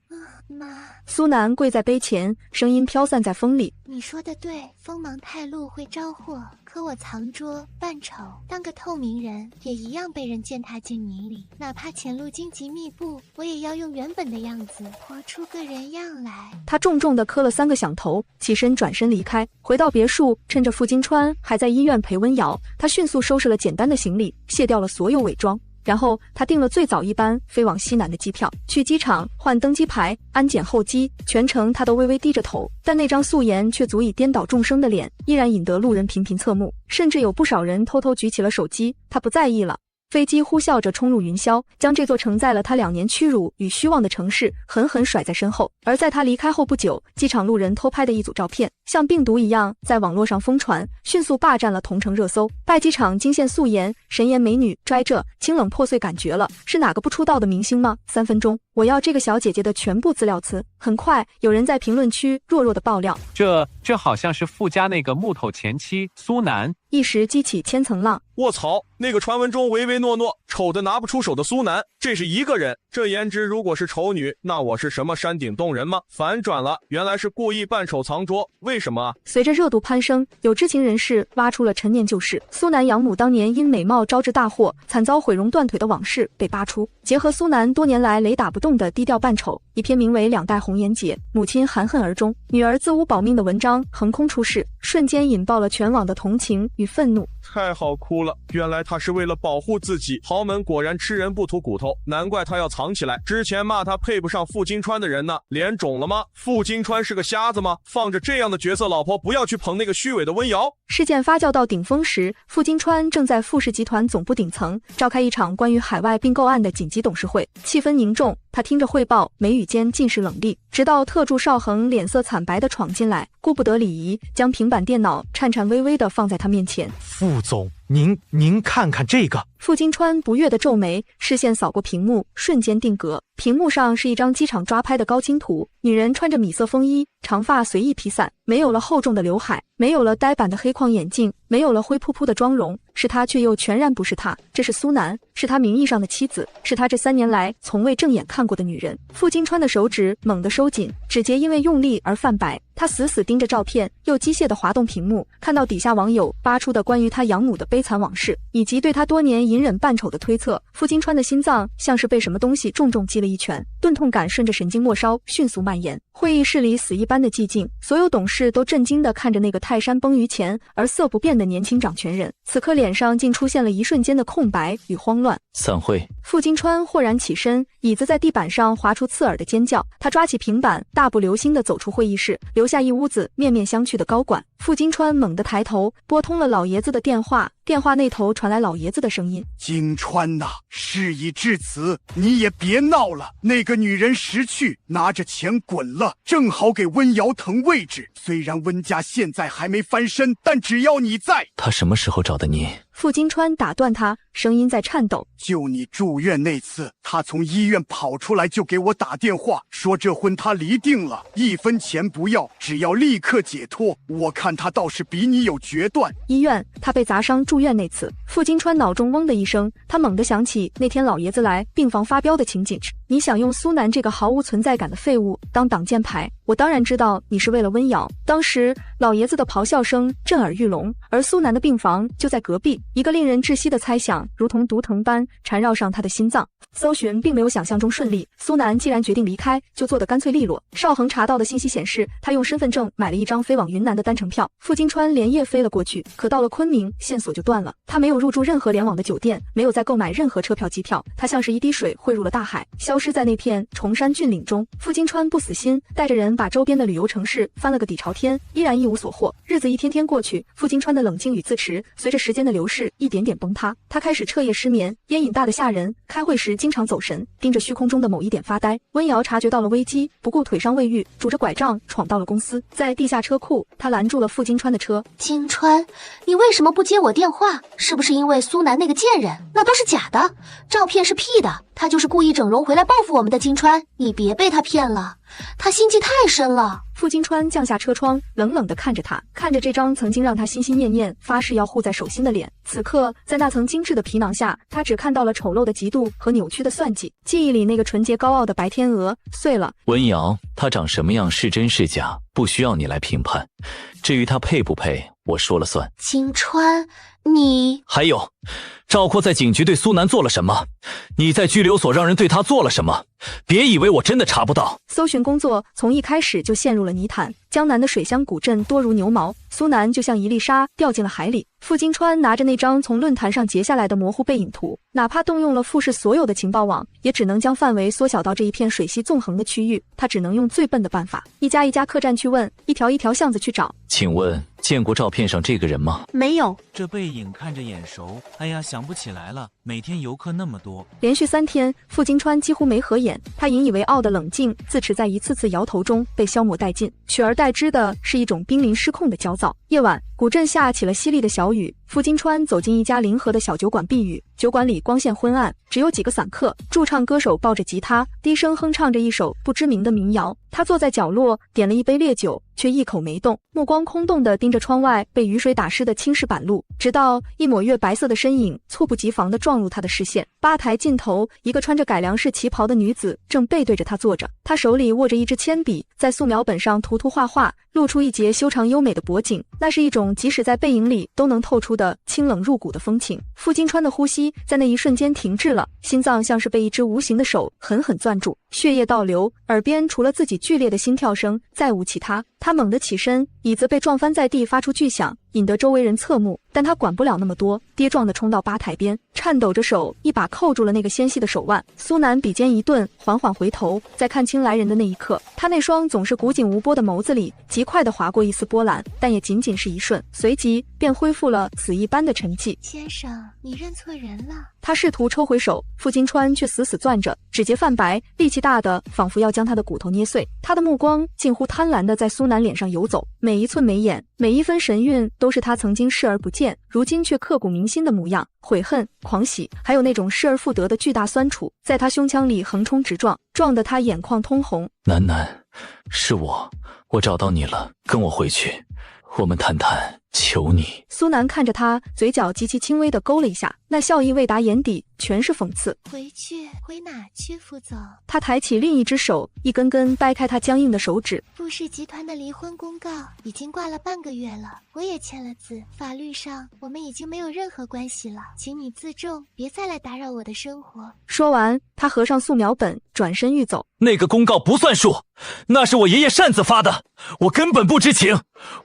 [SPEAKER 5] 妈，
[SPEAKER 1] 苏南跪在碑前，声音飘散在风里。
[SPEAKER 5] 你说的对，锋芒太露会招祸，可我藏拙扮丑，当个透明人也一样被人践踏进泥里。哪怕前路荆棘密布，我也要用原本的样子活出个人样来。
[SPEAKER 1] 他重重地磕了3个响头，起身转身离开。回到别墅，趁着傅金川还在医院陪温瑶，他迅速收拾了简单的行李，卸掉了所有伪装。然后他订了最早一班飞往西南的机票，去机场换登机牌，安检候机。全程他都微微低着头，但那张素颜却足以颠倒众生的脸，依然引得路人频频侧目，甚至有不少人偷偷举起了手机。他不在意了。飞机呼啸着冲入云霄，将这座承载了他2年屈辱与虚妄的城市狠狠甩在身后。而在他离开后不久，机场路人偷拍的一组照片，像病毒一样在网络上疯传，迅速霸占了同城热搜。拜机场惊现素颜，神颜美女，拽着清冷破碎，感觉了是哪个不出道的明星吗？3分钟，我要这个小姐姐的全部资料词。很快，有人在评论区弱弱的爆料，
[SPEAKER 14] 这好像是傅家那个木头前妻苏南。
[SPEAKER 1] 一时激起千层浪，
[SPEAKER 14] 卧槽，那个传闻中唯唯诺诺、丑的拿不出手的苏南，这是一个人。这颜值如果是丑女，那我是什么山顶洞人吗？反转了，原来是故意扮丑藏拙，为什么啊？
[SPEAKER 1] 随着热度攀升，有知情人士挖出了陈年旧事，苏南养母当年因美貌招致大祸，惨遭毁容断腿的往事被扒出。结合苏南多年来雷打不动的低调扮丑，一篇名为《两代红颜劫，母亲含恨而终，女儿自污保命》的文章横空出世，瞬间引爆了全网的同情与愤怒。
[SPEAKER 14] 太好哭了，原来他是为了保护自己。豪门果然吃人不吐骨头，难怪他要藏起来。之前骂他配不上傅金川的人呢，脸肿了吗？傅金川是个瞎子吗？放着这样的角色老婆，不要去捧那个虚伪的温瑶。
[SPEAKER 1] 事件发酵到顶峰时，傅金川正在傅氏集团总部顶层召开一场关于海外并购案的紧急董事会，气氛凝重。他听着汇报，眉宇间尽是冷厉，直到特助邵恒脸色惨白地闯进来，顾不得礼仪，将平板电脑颤颤巍巍地放在他面前。
[SPEAKER 15] 傅总，您看看这个。
[SPEAKER 1] 傅金川不悦地皱眉，视线扫过屏幕，瞬间定格。屏幕上是一张机场抓拍的高清图，女人穿着米色风衣，长发随意披散，没有了厚重的刘海，没有了呆板的黑框眼镜，没有了灰扑扑的妆容，是她却又全然不是她。这是苏南，是他名义上的妻子，是他这3年来从未正眼看过的女人。傅金川的手指猛地收紧，指节因为用力而泛白。他死死盯着照片，又机械地滑动屏幕，看到底下网友扒出的关于他养母的悲惨往事，以及对他多年隐忍扮丑的推测。傅金川的心脏像是被什么东西重重击了一拳，钝痛感顺着神经末梢迅速蔓延。会议室里死一般的寂静，所有董事都震惊地看着那个泰山崩于前而色不变的年轻掌权人，此刻脸上竟出现了一瞬间的空白与慌乱。
[SPEAKER 4] 散会。
[SPEAKER 1] 傅金川豁然起身，椅子在地板上划出刺耳的尖叫，他抓起平板，大步流星地走出会议室，留下一屋子面面相觑的高管。傅金川猛地抬头，拨通了老爷子的电话，电话那头传来老爷子的声音：
[SPEAKER 3] 金川呐，事已至此，你也别闹了。那个女人识趣，拿着钱滚了，正好给温瑶腾位置。虽然温家现在还没翻身，但只要你在。
[SPEAKER 4] 他什么时候找的你？
[SPEAKER 1] 傅金川打断他，声音在颤抖：
[SPEAKER 3] 就你住院那次，他从医院跑出来就给我打电话，说这婚他离定了，1分钱不要，只要立刻解脱。我看他倒是比你有决断。
[SPEAKER 1] 医院，他被砸伤住院那次。傅金川脑中嗡的一声，他猛地想起那天老爷子来病房发飙的情景。你想用苏南这个毫无存在感的废物当挡箭牌，我当然知道你是为了温瑶。当时老爷子的咆哮声震耳欲聋，而苏南的病房就在隔壁。一个令人窒息的猜想如同毒藤般缠绕上他的心脏。搜寻并没有想象中顺利，苏南既然决定离开，就做得干脆利落。邵恒查到的信息显示，他用身份证买了一张飞往云南的单程票。傅金川连夜飞了过去，可到了昆明，线索就断了。他没有入住任何联网的酒店，没有再购买任何车票机票，他像是一滴水汇入了大海，消失在那片崇山峻岭中。傅金川不死心，带着人把周边的旅游城市翻了个底朝天，依然一无所获。日子一天天过去，傅金川的冷静与自持随着时间的流逝一点点崩塌。他开始彻夜失眠，烟瘾大得吓人，开会时经常走神，盯着虚空中的某一点发呆。温瑶察觉到了危机，不顾腿伤未愈，拄着拐杖闯到了公司。在地下车库，他拦住了傅金川的车。
[SPEAKER 6] 金川，你为什么不接我电话？是不是因为苏南那个贱人？那都是假的，照片是 P 的，他就是故意整容回来报复我们的。金川，你别被他骗了，他心机太深了。
[SPEAKER 1] 傅金川降下车窗，冷冷地看着他，看着这张曾经让他心心念念、发誓要护在手心的脸。此刻，在那层精致的皮囊下，他只看到了丑陋的嫉妒和扭曲的算计。记忆里那个纯洁高傲的白天鹅碎了。
[SPEAKER 4] 温瑶，他长什么样是真是假，不需要你来评判。至于他配不配，我说了算。
[SPEAKER 6] 金川，你……
[SPEAKER 4] 还有，赵括在警局对苏南做了什么？你在拘留所让人对他做了什么？别以为我真的查不到。
[SPEAKER 1] 搜寻工作从一开始就陷入了泥潭，江南的水乡古镇多如牛毛，苏南就像一粒沙掉进了海里。傅金川拿着那张从论坛上截下来的模糊背影图，哪怕动用了傅氏所有的情报网，也只能将范围缩小到这一片水系纵横的区域。他只能用最笨的办法，一家一家客栈去问，一条一条巷子去找。
[SPEAKER 4] 请问见过照片上这个人吗？
[SPEAKER 12] 没有。
[SPEAKER 10] 这背影看着眼熟，哎呀，想不起来了。每天游客那么多。
[SPEAKER 1] 连续3天，傅金川几乎没合眼，他引以为傲的冷静自持在一次次摇头中被消磨殆尽，取而代之的是一种濒临失控的焦躁。夜晚，古镇下起了淅沥的小雨，傅金川走进一家临河的小酒馆避雨，酒馆里光线昏暗，只有几个散客，驻唱歌手抱着吉他，低声哼唱着一首不知名的民谣。他坐在角落，点了一杯烈酒，却一口没动，目光空洞地盯着窗外被雨水打湿的青石板路，直到一抹月白色的身影猝不及防地撞入他的视线。吧台尽头，一个穿着改良式旗袍的女子正背对着他坐着，她手里握着一支铅笔，在素描本上涂涂画画，露出一截修长优美的脖颈，那是一种即使在背影里都能透出的清冷入骨的风情。傅金川的呼吸在那一瞬间停滞了，心脏像是被一只无形的手狠狠攥住，血液倒流，耳边除了自己剧烈的心跳声再无其他。他猛地起身，椅子被撞翻在地，发出巨响，引得周围人侧目，但他管不了那么多，跌撞地冲到吧台边，颤抖着手一把扣住了那个纤细的手腕。苏南笔尖一顿，缓缓回头，在看清来人的那一刻，他那双总是古井无波的眸子里极快地划过一丝波澜，但也仅仅是一瞬，随即便恢复了死一般的沉寂。
[SPEAKER 5] 先生，你认错人了。
[SPEAKER 1] 他试图抽回手，傅金川却死死攥着，指节泛白，力气大的仿佛要将他的骨头捏碎。他的目光近乎贪婪地在苏南脸上游走，每一寸眉眼，每一分神韵，都是他曾经视而不见，如今却刻骨铭心的模样。悔恨、狂喜，还有那种失而复得的巨大酸楚，在他胸腔里横冲直撞，撞得他眼眶通红。
[SPEAKER 4] 楠楠，是我找到你了，跟我回去，我们谈谈，求你。
[SPEAKER 1] 苏南看着他，嘴角极其轻微地勾了一下，那笑意未达眼底，全是讽刺。
[SPEAKER 5] 回去？回哪去，傅总？
[SPEAKER 1] 他抬起另一只手，一根根掰开他僵硬的手指。
[SPEAKER 5] 傅氏集团的离婚公告已经挂了半个月了，我也签了字，法律上我们已经没有任何关系了，请你自重，别再来打扰我的生活。
[SPEAKER 1] 说完，他合上素描本，转身欲走。
[SPEAKER 4] 那个公告不算数，那是我爷爷擅自发的，我根本不知情，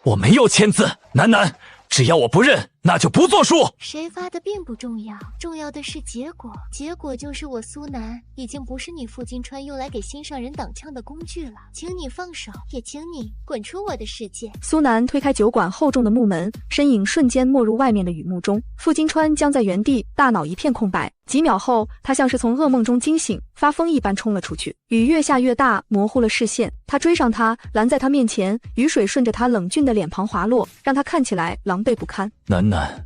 [SPEAKER 4] 我没有签字。楠楠，只要我不认，那就不作数。
[SPEAKER 5] 谁发的并不重要，重要的是结果。结果就是我苏南已经不是你傅金川用来给心上人挡枪的工具了，请你放手，也请你滚出我的世界。
[SPEAKER 1] 苏南推开酒馆厚重的木门，身影瞬间没入外面的雨幕中。傅金川僵在原地，大脑一片空白。几秒后，他像是从噩梦中惊醒，发疯一般冲了出去。雨越下越大，模糊了视线。他追上他，拦在他面前，雨水顺着他冷峻的脸庞滑落，让他看起来狼狈不堪。
[SPEAKER 4] 楠楠，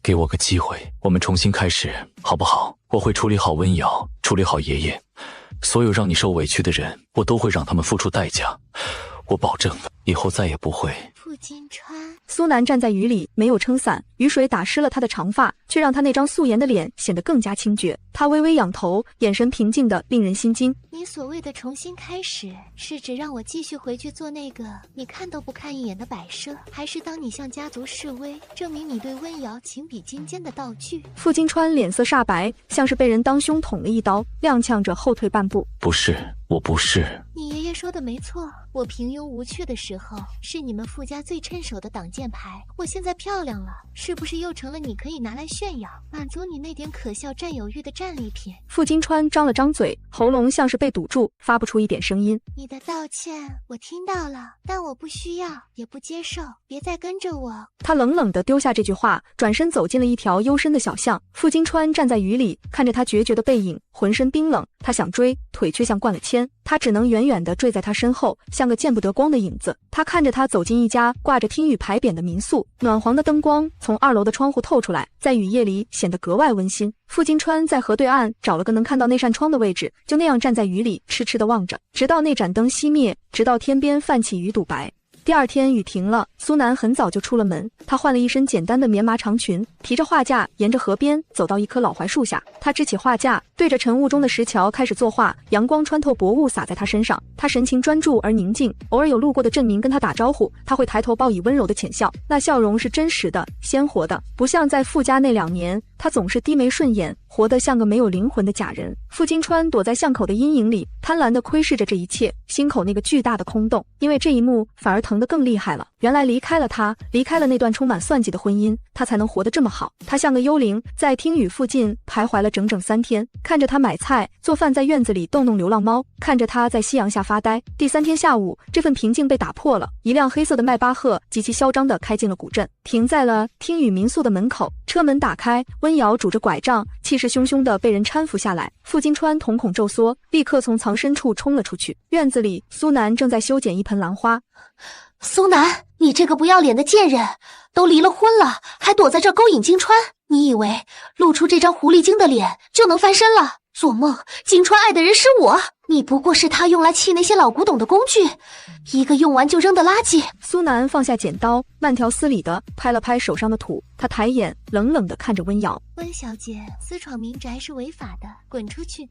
[SPEAKER 4] 给我个机会，我们重新开始，好不好？我会处理好温瑶，处理好爷爷，所有让你受委屈的人，我都会让他们付出代价。我保证，以后再也不会。
[SPEAKER 5] 傅金川。
[SPEAKER 1] 苏南站在雨里，没有撑伞，雨水打湿了他的长发，却让他那张素颜的脸显得更加清绝。他微微仰头，眼神平静的令人心惊。
[SPEAKER 5] 你所谓的重新开始，是指让我继续回去做那个你看都不看一眼的摆设，还是当你向家族示威，证明你对温瑶情比金坚的道具？
[SPEAKER 1] 傅金川脸色煞白，像是被人当胸捅了一刀，踉跄着后退半步。
[SPEAKER 4] 不是，我不是。
[SPEAKER 5] 你爷爷说的没错，我平庸无趣的时候是你们傅家最趁手的挡箭牌，我现在漂亮了，是不是又成了你可以拿来炫耀，满足你那点可笑占有欲的战利品？
[SPEAKER 1] 傅金川张了张嘴，喉咙像是被堵住，发不出一点声音。
[SPEAKER 5] 你的道歉我听到了，但我不需要，也不接受，别再跟着我。
[SPEAKER 1] 他冷冷地丢下这句话，转身走进了一条幽深的小巷。傅金川站在雨里，看着他决绝的背影，浑身冰冷。他想追，腿却像灌了铅，他只能远远地坠在他身后，像个见不得光的影子。他看着他走进一家挂着听雨牌匾的民宿，暖黄的灯光从2楼的窗户透出来，在雨夜里显得格外温馨。傅金川在河对岸找了个能看到那扇窗的位置，就那样站在雨里痴痴地望着，直到那盏灯熄灭，直到天边泛起鱼肚白。第二天雨停了，苏南很早就出了门，他换了一身简单的棉麻长裙，提着画架沿着河边走到一棵老槐树下。他支起画架，对着晨雾中的石桥开始作画，阳光穿透薄雾洒在他身上，他神情专注而宁静。偶尔有路过的镇民跟他打招呼，他会抬头报以温柔的浅笑，那笑容是真实的、鲜活的，不像在傅家那2年，他总是低眉顺眼，活得像个没有灵魂的假人。傅金川躲在巷口的阴影里，贪婪地窥视着这一切，心口那个巨大的空洞，因为这一幕反而疼得更厉害了。原来离开了他，离开了那段充满算计的婚姻，他才能活得这么好。他像个幽灵，在听雨附近徘徊了整整3天，看着他买菜做饭，在院子里逗弄流浪猫，看着他在夕阳下发呆。第3天下午，这份平静被打破了，一辆黑色的迈巴赫极其嚣张地开进了古镇，停在了听雨民宿的门口。车门打开，温瑶拄着拐杖，气势汹汹地被人搀扶下来。傅金川瞳孔骤缩，立刻从藏身处冲了出去。院子里，苏南正在修剪一盆兰花。
[SPEAKER 6] 苏南，你这个不要脸的贱人，都离了婚了，还躲在这儿勾引金川？你以为露出这张狐狸精的脸就能翻身了？做梦！金川爱的人是我，你不过是他用来气那些老古董的工具，一个用完就扔的垃圾。
[SPEAKER 1] 苏南放下剪刀，慢条斯理地拍了拍手上的土，他抬眼冷冷地看着温瑶。
[SPEAKER 5] 温小姐，私闯民宅是违法的，滚出去！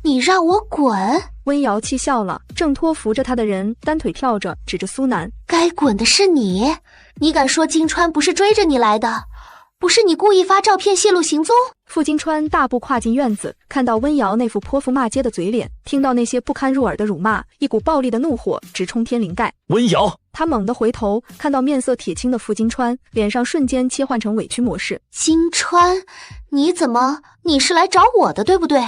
[SPEAKER 6] 你让我滚！
[SPEAKER 1] 温瑶气笑了，正托扶着他的人单腿跳着，指着苏南：
[SPEAKER 6] 该滚的是你！你敢说金川不是追着你来的？不是你故意发照片泄露行踪？
[SPEAKER 1] 傅金川大步跨进院子，看到温瑶那副泼妇骂街的嘴脸，听到那些不堪入耳的辱骂，一股暴力的怒火直冲天灵盖。
[SPEAKER 4] 温瑶！
[SPEAKER 1] 他猛地回头，看到面色铁青的傅金川，脸上瞬间切换成委屈模式。
[SPEAKER 6] 金川，你是来找我的对不对？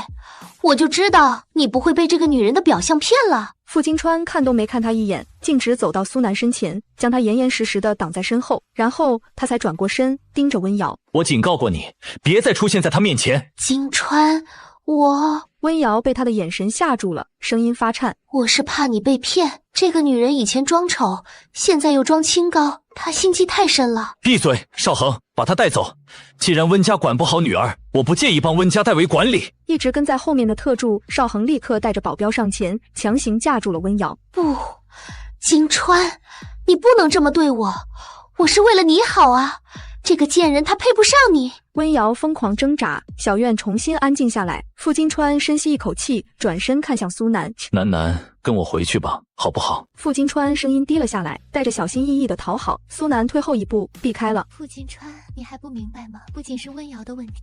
[SPEAKER 6] 我就知道你不会被这个女人的表象骗了。
[SPEAKER 1] 傅金川看都没看他一眼，径直走到苏南身前，将他严严实实地挡在身后，然后他才转过身，盯着温瑶。
[SPEAKER 4] 我警告过你，别再出现在他面前。
[SPEAKER 6] 金川，
[SPEAKER 1] 温瑶被他的眼神吓住了，声音发颤。
[SPEAKER 6] 我是怕你被骗，这个女人以前装丑，现在又装清高，她心机太深了。
[SPEAKER 4] 闭嘴，少恒，把她带走。既然温家管不好女儿，我不介意帮温家代为管理。
[SPEAKER 1] 一直跟在后面的特助少恒立刻带着保镖上前，强行架住了温瑶。
[SPEAKER 6] 不，金川，你不能这么对我，我是为了你好啊。这个贱人她配不上你。
[SPEAKER 1] 温瑶疯狂挣扎，小院重新安静下来。傅金川深吸一口气，转身看向苏南：
[SPEAKER 4] 南，跟我回去吧，好不好？
[SPEAKER 1] 傅金川声音低了下来，带着小心翼翼的讨好。苏南退后一步，避开了。
[SPEAKER 5] 傅金川，你还不明白吗？不仅是温瑶的问题，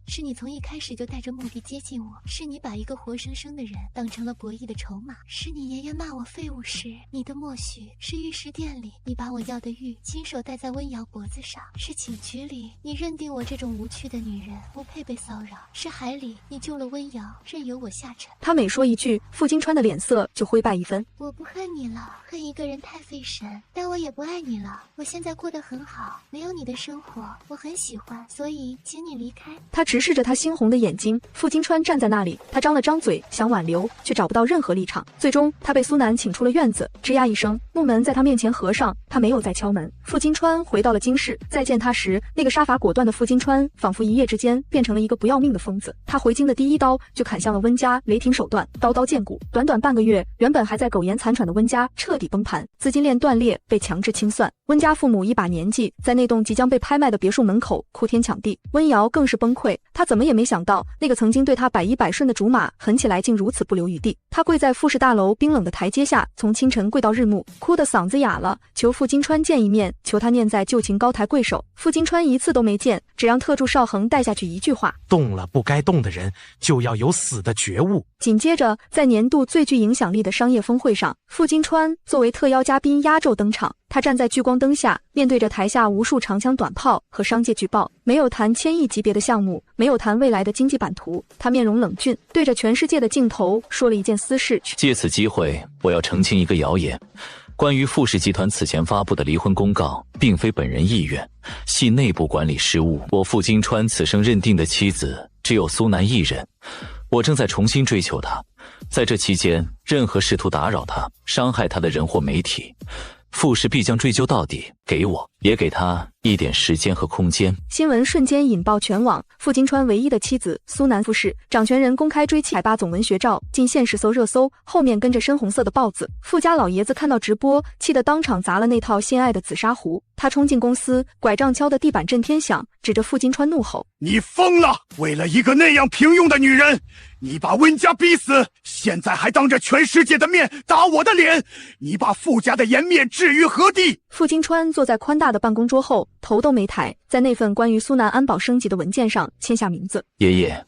[SPEAKER 5] 是你从一开始就带着目的接近我，是你把一个活生生的人当成了博弈的筹码，是你爷爷骂我废物时你的默许，是玉石店里你把我要的玉亲手戴在温瑶脖子上，是警局里你认定我这种无趣的女人不配被骚扰，是海里你救了温瑶，任由我下沉。
[SPEAKER 1] 他每说一句，傅金川的脸色就灰败一分。
[SPEAKER 5] 我不恨你了，恨一个人太费神，但我也不爱你了。我现在过得很好，没有你的生活我很喜欢，所以请你离开。
[SPEAKER 1] 他直视着他猩红的眼睛。傅金川站在那里，他张了张嘴想挽留，却找不到任何立场。最终他被苏南请出了院子，吱呀一声，木门在他面前合上，他没有再敲门。傅金川回到了京市，再见他时，那个杀伐果断的傅金川仿佛一夜之间变成了一个不要命的疯子。他回京的第一刀就砍向了温家，雷霆手段，刀刀见骨。短短半个月，原本还在苟延残喘的温家彻底崩盘，资金链断裂，被强制清算。温家父母一把年纪，在那栋即将被拍卖的别墅门口哭天抢地。温瑶更是崩溃，他怎么也没想到，那个曾经对他百依百顺的竹马狠起来竟如此不留余地。他跪在富士大楼冰冷的台阶下，从清晨跪到日暮，哭得嗓子哑了，求傅金川见一面，求他念在旧情高抬贵手。傅金川一次都没见，只让特助邵恒带下去一句话：
[SPEAKER 15] 动了不该动的人，就要有死的觉悟。
[SPEAKER 1] 紧接着，在年度最具影响力的商业峰会上，傅金川作为特邀嘉宾压轴登场。他站在聚光灯下，面对着台下无数长枪短炮和商界巨报，没有谈千亿级别的项目，没有谈未来的经济版图，他面容冷峻，对着全世界的镜头说了一件私事。
[SPEAKER 4] 借此机会，我要澄清一个谣言，关于富士集团此前发布的离婚公告，并非本人意愿，系内部管理失误。我傅金川此生认定的妻子只有苏南一人，我正在重新追求她。在这期间，任何试图打扰她、伤害她的人或媒体，富士必将追究到底，给我也给他一点时间和空间。
[SPEAKER 1] 新闻瞬间引爆全网，傅金川唯一的妻子苏南富士掌权人公开追妻，海霸总文学照进现实搜热搜，后面跟着深红色的豹子。傅家老爷子看到直播，气得当场砸了那套心爱的紫砂壶。他冲进公司，拐杖敲得地板震天响，指着傅金川怒吼：
[SPEAKER 3] 你疯了！为了一个那样平庸的女人，你把温家逼死，现在还当着全世界的面打我的脸，你把傅家的颜面置于何地？
[SPEAKER 1] 傅金川坐在宽大的办公桌后，头都没抬，在那份关于苏南安保升级的文件上签下名字。
[SPEAKER 4] 爷爷，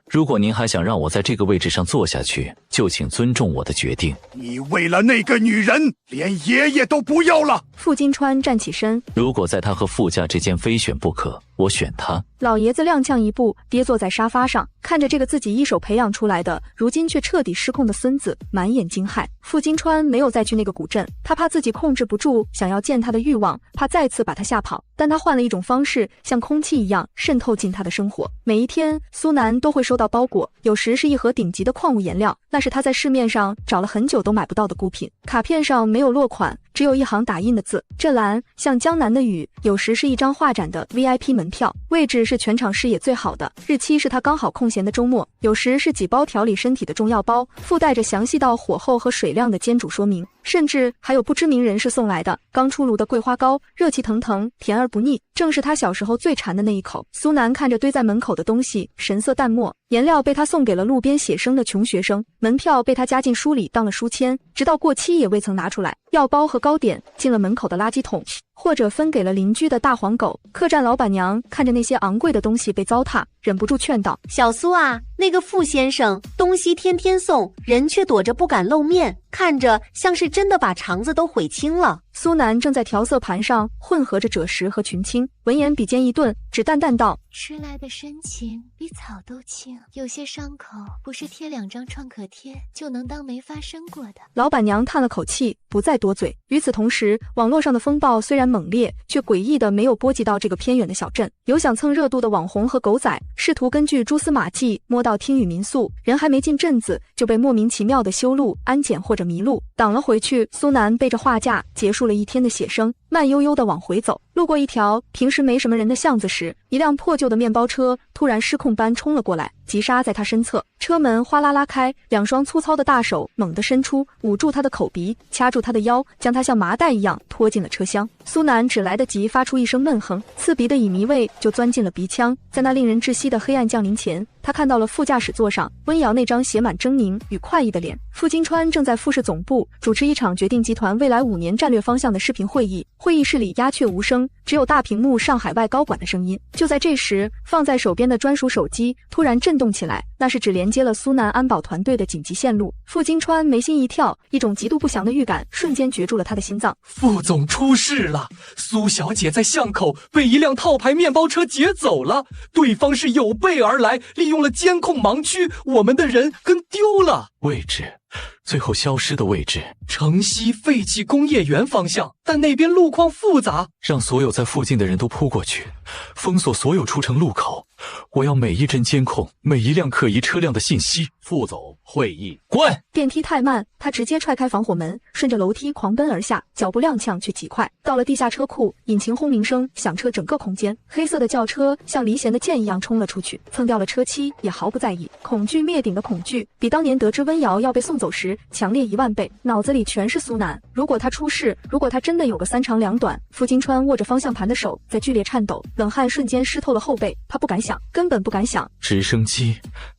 [SPEAKER 4] 如果您还想让我在这个位置上坐下去，就请尊重我的决定。
[SPEAKER 3] 你为了那个女人，连爷爷都不要了。
[SPEAKER 1] 傅金川站起身，
[SPEAKER 4] 如果在他和傅家之间非选不可，我选他。
[SPEAKER 1] 老爷子踉跄一步，跌坐在沙发上，看着这个自己一手培养出来的，如今却彻底失控的孙子，满眼惊骇。傅金川没有再去那个古镇，他怕自己控制不住想要见他的欲望，怕再次把他吓跑。但他换了一种方式，像空气一样渗透进他的生活。每一天，苏南都会收到包裹，有时是一盒顶级的矿物颜料，那是他在市面上找了很久都买不到的孤品。卡片上没有落款，只有一行打印的字，这栏像江南的雨。有时是一张画展的 VIP 门票，位置是全场视野最好的，日期是他刚好空闲的周末。有时是几包调理身体的中药包，附带着详细到火候和水量的煎煮说明，甚至还有不知名人士送来的刚出炉的桂花糕，热气腾腾，甜而不腻，正是他小时候最馋的那一口。苏南看着堆在门口的东西，神色淡漠。颜料被他送给了路边写生的穷学生，门票被他夹进书里当了书签，直到过期也未曾拿出来。药包和糕点进了门口的垃圾桶，或者分给了邻居的大黄狗。客栈老板娘看着那些昂贵的东西被糟蹋，忍不住劝道：
[SPEAKER 12] 小苏啊，那个傅先生东西天天送，人却躲着不敢露面，看着像是真的把肠子都悔青了。
[SPEAKER 1] 苏南正在调色盘上混合着赭石和群青，闻言笔尖一顿，只淡淡道：
[SPEAKER 5] 迟来的深情比草都轻，有些伤口不是贴2张创可贴就能当没发生过的。
[SPEAKER 1] 老板娘叹了口气，不再多嘴。与此同时，网络上的风暴虽然猛烈，却诡异的没有波及到这个偏远的小镇。有想蹭热度的网红和狗仔，试图根据蛛丝马迹摸到听雨民宿，人还没进镇子就被莫名其妙的修路、安检或者迷路挡了回去。苏南背着画架结束了一天的写生，慢悠悠地往回走。路过一条平时没什么人的巷子时，一辆破旧的面包车突然失控般冲了过来，急刹在他身侧，车门哗啦拉开，2双粗糙的大手猛地伸出，捂住他的口鼻，掐住他的腰，将他像麻袋一样拖进了车厢。苏南只来得及发出一声闷哼，刺鼻的乙醚味就钻进了鼻腔。在那令人窒息的黑暗降临前，他看到了副驾驶座上温瑶那张写满狰狞与快意的脸。傅金川正在富士总部主持一场决定集团未来5年战略方向的视频会议，会议室里鸦雀无声，只有大屏幕上海外高管的声音。就在这时，放在手边的专属手机突然震动起来，那是只连接了苏南安保团队的紧急线路。傅金川眉心一跳，一种极度不祥的预感瞬间攫住了他的心脏。
[SPEAKER 16] 傅总出事了，苏小姐在巷口被一辆套牌面包车劫走了，对方是有备而来，利用了监控盲区，我们的人跟丢了。
[SPEAKER 4] 位置，最后消失的位置，
[SPEAKER 16] 城西废弃工业园方向，但那边路况复杂，
[SPEAKER 4] 让所有在附近的人都扑过去，封锁所有出城路口。我要每一帧监控，每一辆可疑车辆的信息。
[SPEAKER 11] 副总，会议
[SPEAKER 4] 滚！
[SPEAKER 1] 电梯太慢，他直接踹开防火门，顺着楼梯狂奔而下，脚步踉跄却极快。到了地下车库，引擎轰鸣声响彻整个空间，黑色的轿车像离弦的箭一样冲了出去，蹭掉了车漆也毫不在意。恐惧灭顶的恐惧，比当年得知温瑶要被送走时强烈10000倍。脑子里全是苏南，如果他出事，如果他真的有个3长2短。傅金川握着方向盘的手在剧烈颤抖，冷汗瞬间湿透了后背，他不敢想，根本不敢想。
[SPEAKER 4] 直升机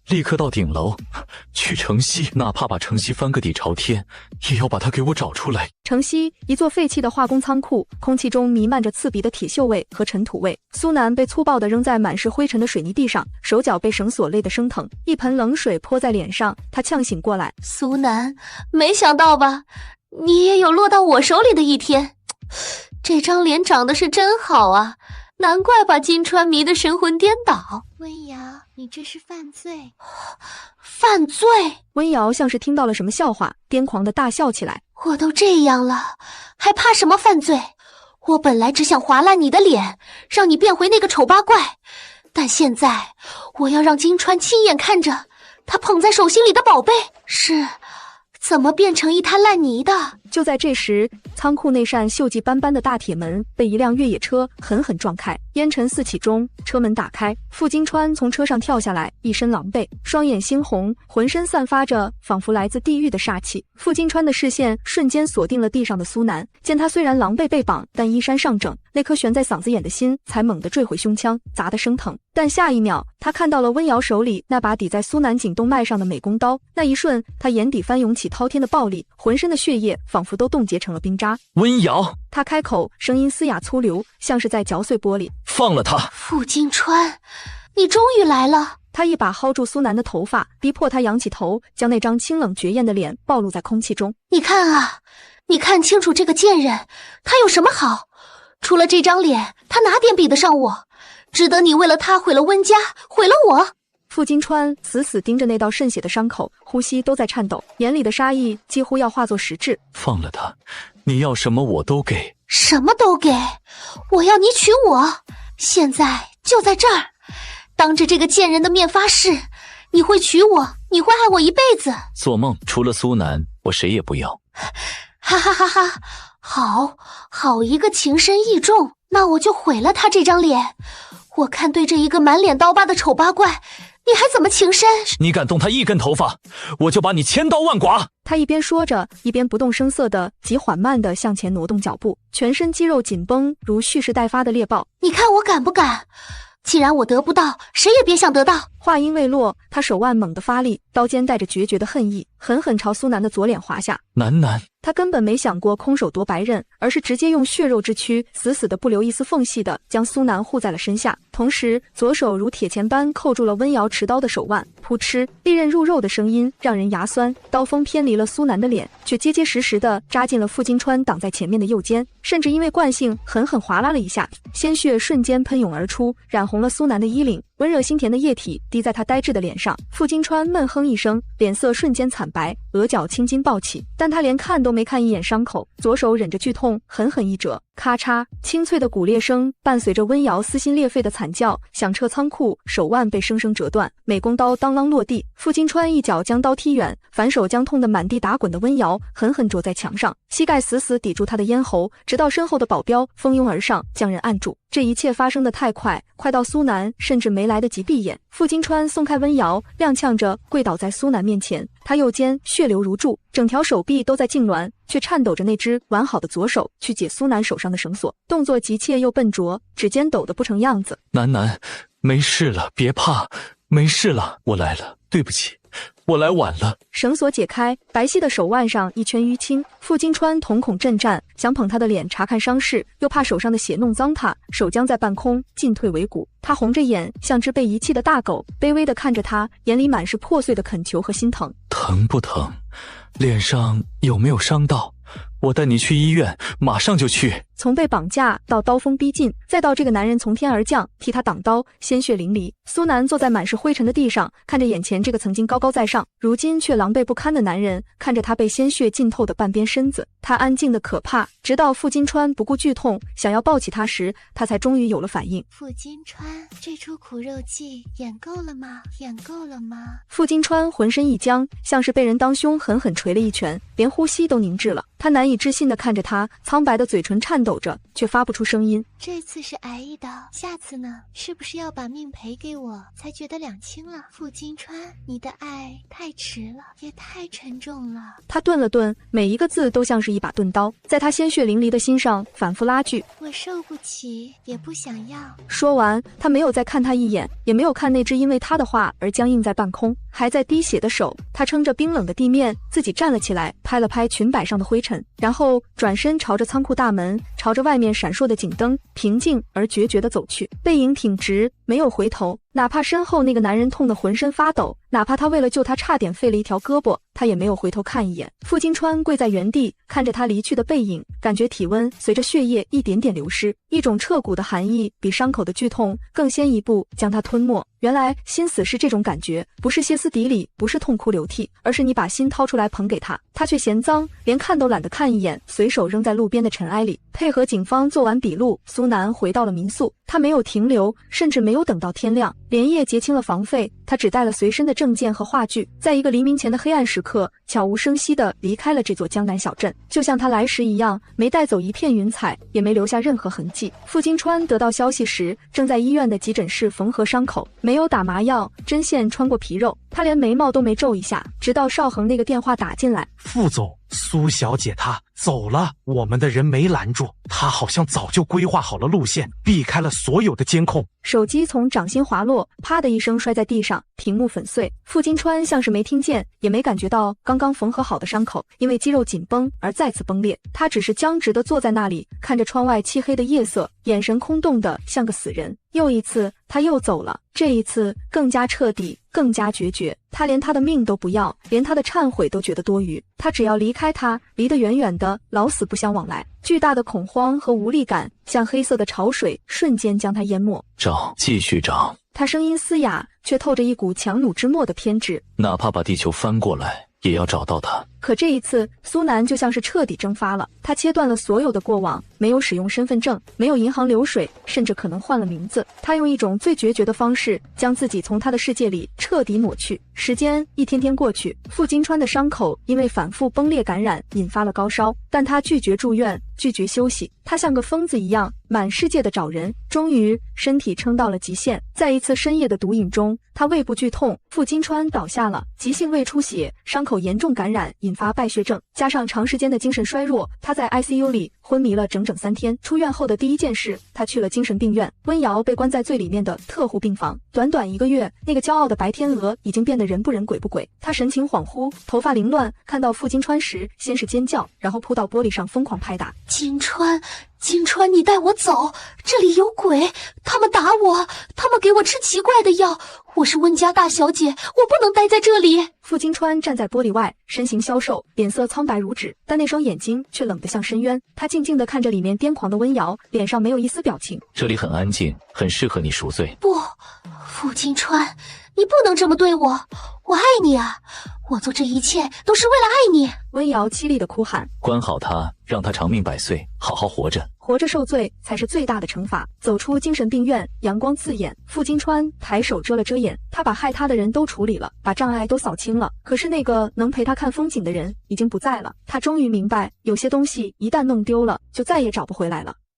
[SPEAKER 4] 立刻到顶楼，去城西，哪怕把城西翻个底朝天，也要把他给我找出来。
[SPEAKER 1] 城西，一座废弃的化工仓库，空气中弥漫着刺鼻的铁锈味和尘土味。苏南被粗暴地扔在满是灰尘的水泥地上，手脚被绳索勒得生疼，一盆冷水泼在脸上，他呛醒过来。
[SPEAKER 6] 苏南，没想到吧，你也有落到我手里的一天。这张脸长得是真好啊，难怪把金川迷得神魂颠倒。
[SPEAKER 5] 温瑶，你这是犯罪！
[SPEAKER 6] 犯罪！
[SPEAKER 1] 温瑶像是听到了什么笑话，癫狂地大笑起来。
[SPEAKER 6] 我都这样了，还怕什么犯罪？我本来只想划烂你的脸，让你变回那个丑八怪，但现在我要让金川亲眼看着他捧在手心里的宝贝是怎么变成一滩烂泥的。
[SPEAKER 1] 就在这时，仓库那扇锈迹斑斑的大铁门被一辆越野车狠狠撞开，烟尘四起中，车门打开，傅金川从车上跳下来，一身狼狈，双眼猩红，浑身散发着仿佛来自地狱的煞气。傅金川的视线瞬间锁定了地上的苏南，见他虽然狼狈被绑，但衣衫尚整，那颗悬在嗓子眼的心才猛地坠回胸腔，砸得生疼。但下一秒，他看到了温瑶手里那把抵在苏南颈动脉上的美工刀，那一瞬，他眼底翻涌起滔天的暴力，浑身的血液仿佛都冻结成了冰渣。
[SPEAKER 4] 温瑶，
[SPEAKER 1] 他开口，声音嘶哑粗流，像是在嚼碎玻璃。
[SPEAKER 4] 放了他！
[SPEAKER 6] 傅金川，你终于来了！
[SPEAKER 1] 他一把薅住苏南的头发，逼迫他仰起头，将那张清冷绝艳的脸暴露在空气中。
[SPEAKER 6] 你看啊，你看清楚这个贱人，他有什么好？除了这张脸，他哪点比得上我？值得你为了他毁了温家，毁了我。
[SPEAKER 1] 傅金川死死盯着那道渗血的伤口，呼吸都在颤抖，眼里的杀意几乎要化作实质。
[SPEAKER 4] 放了他，你要什么我都给。
[SPEAKER 6] 什么都给？我要你娶我，现在就在这儿，当着这个贱人的面发誓，你会娶我，你会爱我一辈子。
[SPEAKER 4] 做梦，除了苏南，我谁也不要。
[SPEAKER 6] 哈哈哈哈！好一个情深意重，那我就毁了他这张脸。我看对着一个满脸刀疤的丑八怪，你还怎么情深？
[SPEAKER 4] 你敢动他一根头发，我就把你千刀万剐！
[SPEAKER 1] 他一边说着，一边不动声色地极缓慢地向前挪动脚步，全身肌肉紧绷，如蓄势待发的猎豹。
[SPEAKER 6] 你看我敢不敢？既然我得不到，谁也别想得到。
[SPEAKER 1] 话音未落，他手腕猛地发力，刀尖带着决绝的恨意，狠狠朝苏南的左脸划下。
[SPEAKER 4] 南，
[SPEAKER 1] 他根本没想过空手夺白刃，而是直接用血肉之躯死死的不留一丝缝隙的将苏南护在了身下，同时左手如铁钳般扣住了温瑶持刀的手腕。扑哧，利刃入肉的声音让人牙酸，刀锋偏离了苏南的脸，却结结实实的扎进了傅金川挡在前面的右肩，甚至因为惯性狠狠划拉了一下，鲜血瞬间喷涌而出，染红了苏南的衣领。温热心甜的液体滴在他呆滞的脸上，傅金川闷哼一声，脸色瞬间惨白，额角青筋暴起，但他连看都没看一眼伤口，左手忍着剧痛狠狠一折，咔嚓，清脆的骨裂声伴随着温瑶撕心裂肺的惨叫响彻仓库，手腕被生生折断，美工刀当啷落地，傅金川一脚将刀踢远，反手将痛得满地打滚的温瑶狠狠啄在墙上，膝盖死死抵住他的咽喉，直到身后的保镖蜂拥而上将人按住。这一切发生的太快，快到苏南甚至没来得及闭眼。傅金川松开温瑶，踉跄着跪倒在苏南面前，他右肩血流如注，整条手臂都在痉挛，却颤抖着那只完好的左手去解苏南手上的绳索，动作急切又笨拙，指尖抖得不成样子。
[SPEAKER 4] 南，没事了，别怕，没事了，我来了，对不起，我来晚了。
[SPEAKER 1] 绳索解开，白皙的手腕上一圈淤青，傅金川瞳孔震颤，想捧他的脸查看伤势，又怕手上的血弄脏他，手僵在半空，进退维谷。他红着眼，像只被遗弃的大狗，卑微地看着他，眼里满是破碎的恳求和心疼。
[SPEAKER 4] 疼不疼？脸上有没有伤到？我带你去医院，马上就去。
[SPEAKER 1] 从被绑架到刀锋逼近，再到这个男人从天而降替他挡刀，鲜血淋漓。苏南坐在满是灰尘的地上，看着眼前这个曾经高高在上，如今却狼狈不堪的男人，看着他被鲜血浸透的半边身子，他安静的可怕。直到傅金川不顾剧痛想要抱起他时，他才终于有了反应。
[SPEAKER 5] 傅金川，这出苦肉计演够了吗？演够了吗？
[SPEAKER 1] 傅金川浑身一僵，像是被人当胸狠狠捶了一拳，连呼吸都凝滞了。他难以置信地看着他，苍白的嘴唇颤抖着，却发不出声音。
[SPEAKER 5] 这次是挨一刀，下次呢？是不是要把命赔给我，才觉得两清了？傅金川，你的爱太迟了，也太沉重了。
[SPEAKER 1] 他顿了顿，每一个字都像是一把钝刀，在他鲜血淋漓的心上反复拉锯。
[SPEAKER 5] 我受不起，也不想要。
[SPEAKER 1] 说完，他没有再看他一眼，也没有看那只因为他的话而僵硬在半空还在滴血的手。他撑着冰冷的地面，自己站了起来，拍了拍裙摆上的灰尘，然后转身朝着仓库大门，朝着外面闪烁的警灯，平静而决绝地走去，背影挺直，没有回头。哪怕身后那个男人痛得浑身发抖，哪怕他为了救他差点废了一条胳膊，他也没有回头看一眼。傅金川跪在原地，看着他离去的背影，感觉体温随着血液一点点流失，一种彻骨的寒意比伤口的剧痛更先一步将他吞没。原来心死是这种感觉，不是歇斯底里，不是痛哭流涕，而是你把心掏出来捧给他，他却嫌脏，连看都懒得看一眼，随手扔在路边的尘埃里。配合警方做完笔录，苏南回到了民宿，他没有停留，甚至没有等到天亮，连夜结清了房费，他只带了随身的证件和话剧，在一个黎明前的黑暗时刻，悄无声息地离开了这座江南小镇，就像他来时一样，没带走一片云彩，也没留下任何痕迹。傅金川得到消息时，正在医院的急诊室缝合伤口，没有打麻药，针线穿过皮肉，他连眉毛都没皱一下，直到邵恒那个电话打进来。
[SPEAKER 15] 傅总，苏小姐她走了，我们的人没拦住，她好像早就规划好了路线，避开了所有的监控。
[SPEAKER 1] 手机从掌心滑落，啪的一声摔在地上，屏幕粉碎。傅金川像是没听见，也没感觉到刚刚缝合好的伤口因为肌肉紧绷而再次崩裂，他只是僵直地坐在那里，看着窗外漆黑的夜色，眼神空洞的像个死人。又一次，他又走了，这一次更加彻底，更加决绝。他连他的命都不要，连他的忏悔都觉得多余。他只要离开他，离得远远的，老死不相往来。巨大的恐慌和无力感像黑色的潮水，瞬间将他淹没。
[SPEAKER 4] 找，继续找。
[SPEAKER 1] 他声音嘶哑，却透着一股强弩之末的偏执。
[SPEAKER 4] 哪怕把地球翻过来，也要找到他。
[SPEAKER 1] 可这一次，苏南就像是彻底蒸发了。他切断了所有的过往，没有使用身份证，没有银行流水，甚至可能换了名字。他用一种最决绝的方式，将自己从他的世界里彻底抹去。时间一天天过去，傅金川的伤口因为反复崩裂感染，引发了高烧，但他拒绝住院，拒绝休息。他像个疯子一样，满世界的找人。终于，身体撑到了极限，在一次深夜的毒瘾中，他胃部剧痛，傅金川倒下了，急性胃出血，伤口严重感染，引发败血症，加上长时间的精神衰弱，他在 ICU 里昏迷了整整3天。出院后的第一件事，他去了精神病院。温瑶被关在最里面的特护病房，短短1个月，那个骄傲的白天鹅已经变得人不人鬼不鬼。他神情恍惚，头发凌乱，看到傅金川时，先是尖叫，然后扑到玻璃上疯狂拍打。
[SPEAKER 6] 金川，你带我走，这里有鬼，他们打我，他们给我吃奇怪的药，我是温家大小姐，我不能待在这里。
[SPEAKER 1] 傅金川站在玻璃外，身形消瘦，脸色苍白如纸，但那双眼睛却冷得像深渊。他静静地看着里面癫狂的温瑶，脸上没有一丝表情。
[SPEAKER 4] 这里很安静，很适合你赎罪。
[SPEAKER 6] 不，傅金川，你不能这么对我，我爱你啊，我做这一切都是为了爱你。
[SPEAKER 1] 温瑶凄厉地哭喊。
[SPEAKER 4] 关好他，让他长命百岁，好好活着。
[SPEAKER 1] 活着受罪才是最大的惩罚。走出精神病院，阳光刺眼，傅金川抬手遮了遮眼，他把害他的人都处理了，把障碍都扫清了，可是那个能陪他看风景的人已经不在了。他终于明白，有些东西一旦弄丢了，就再也找不回来了。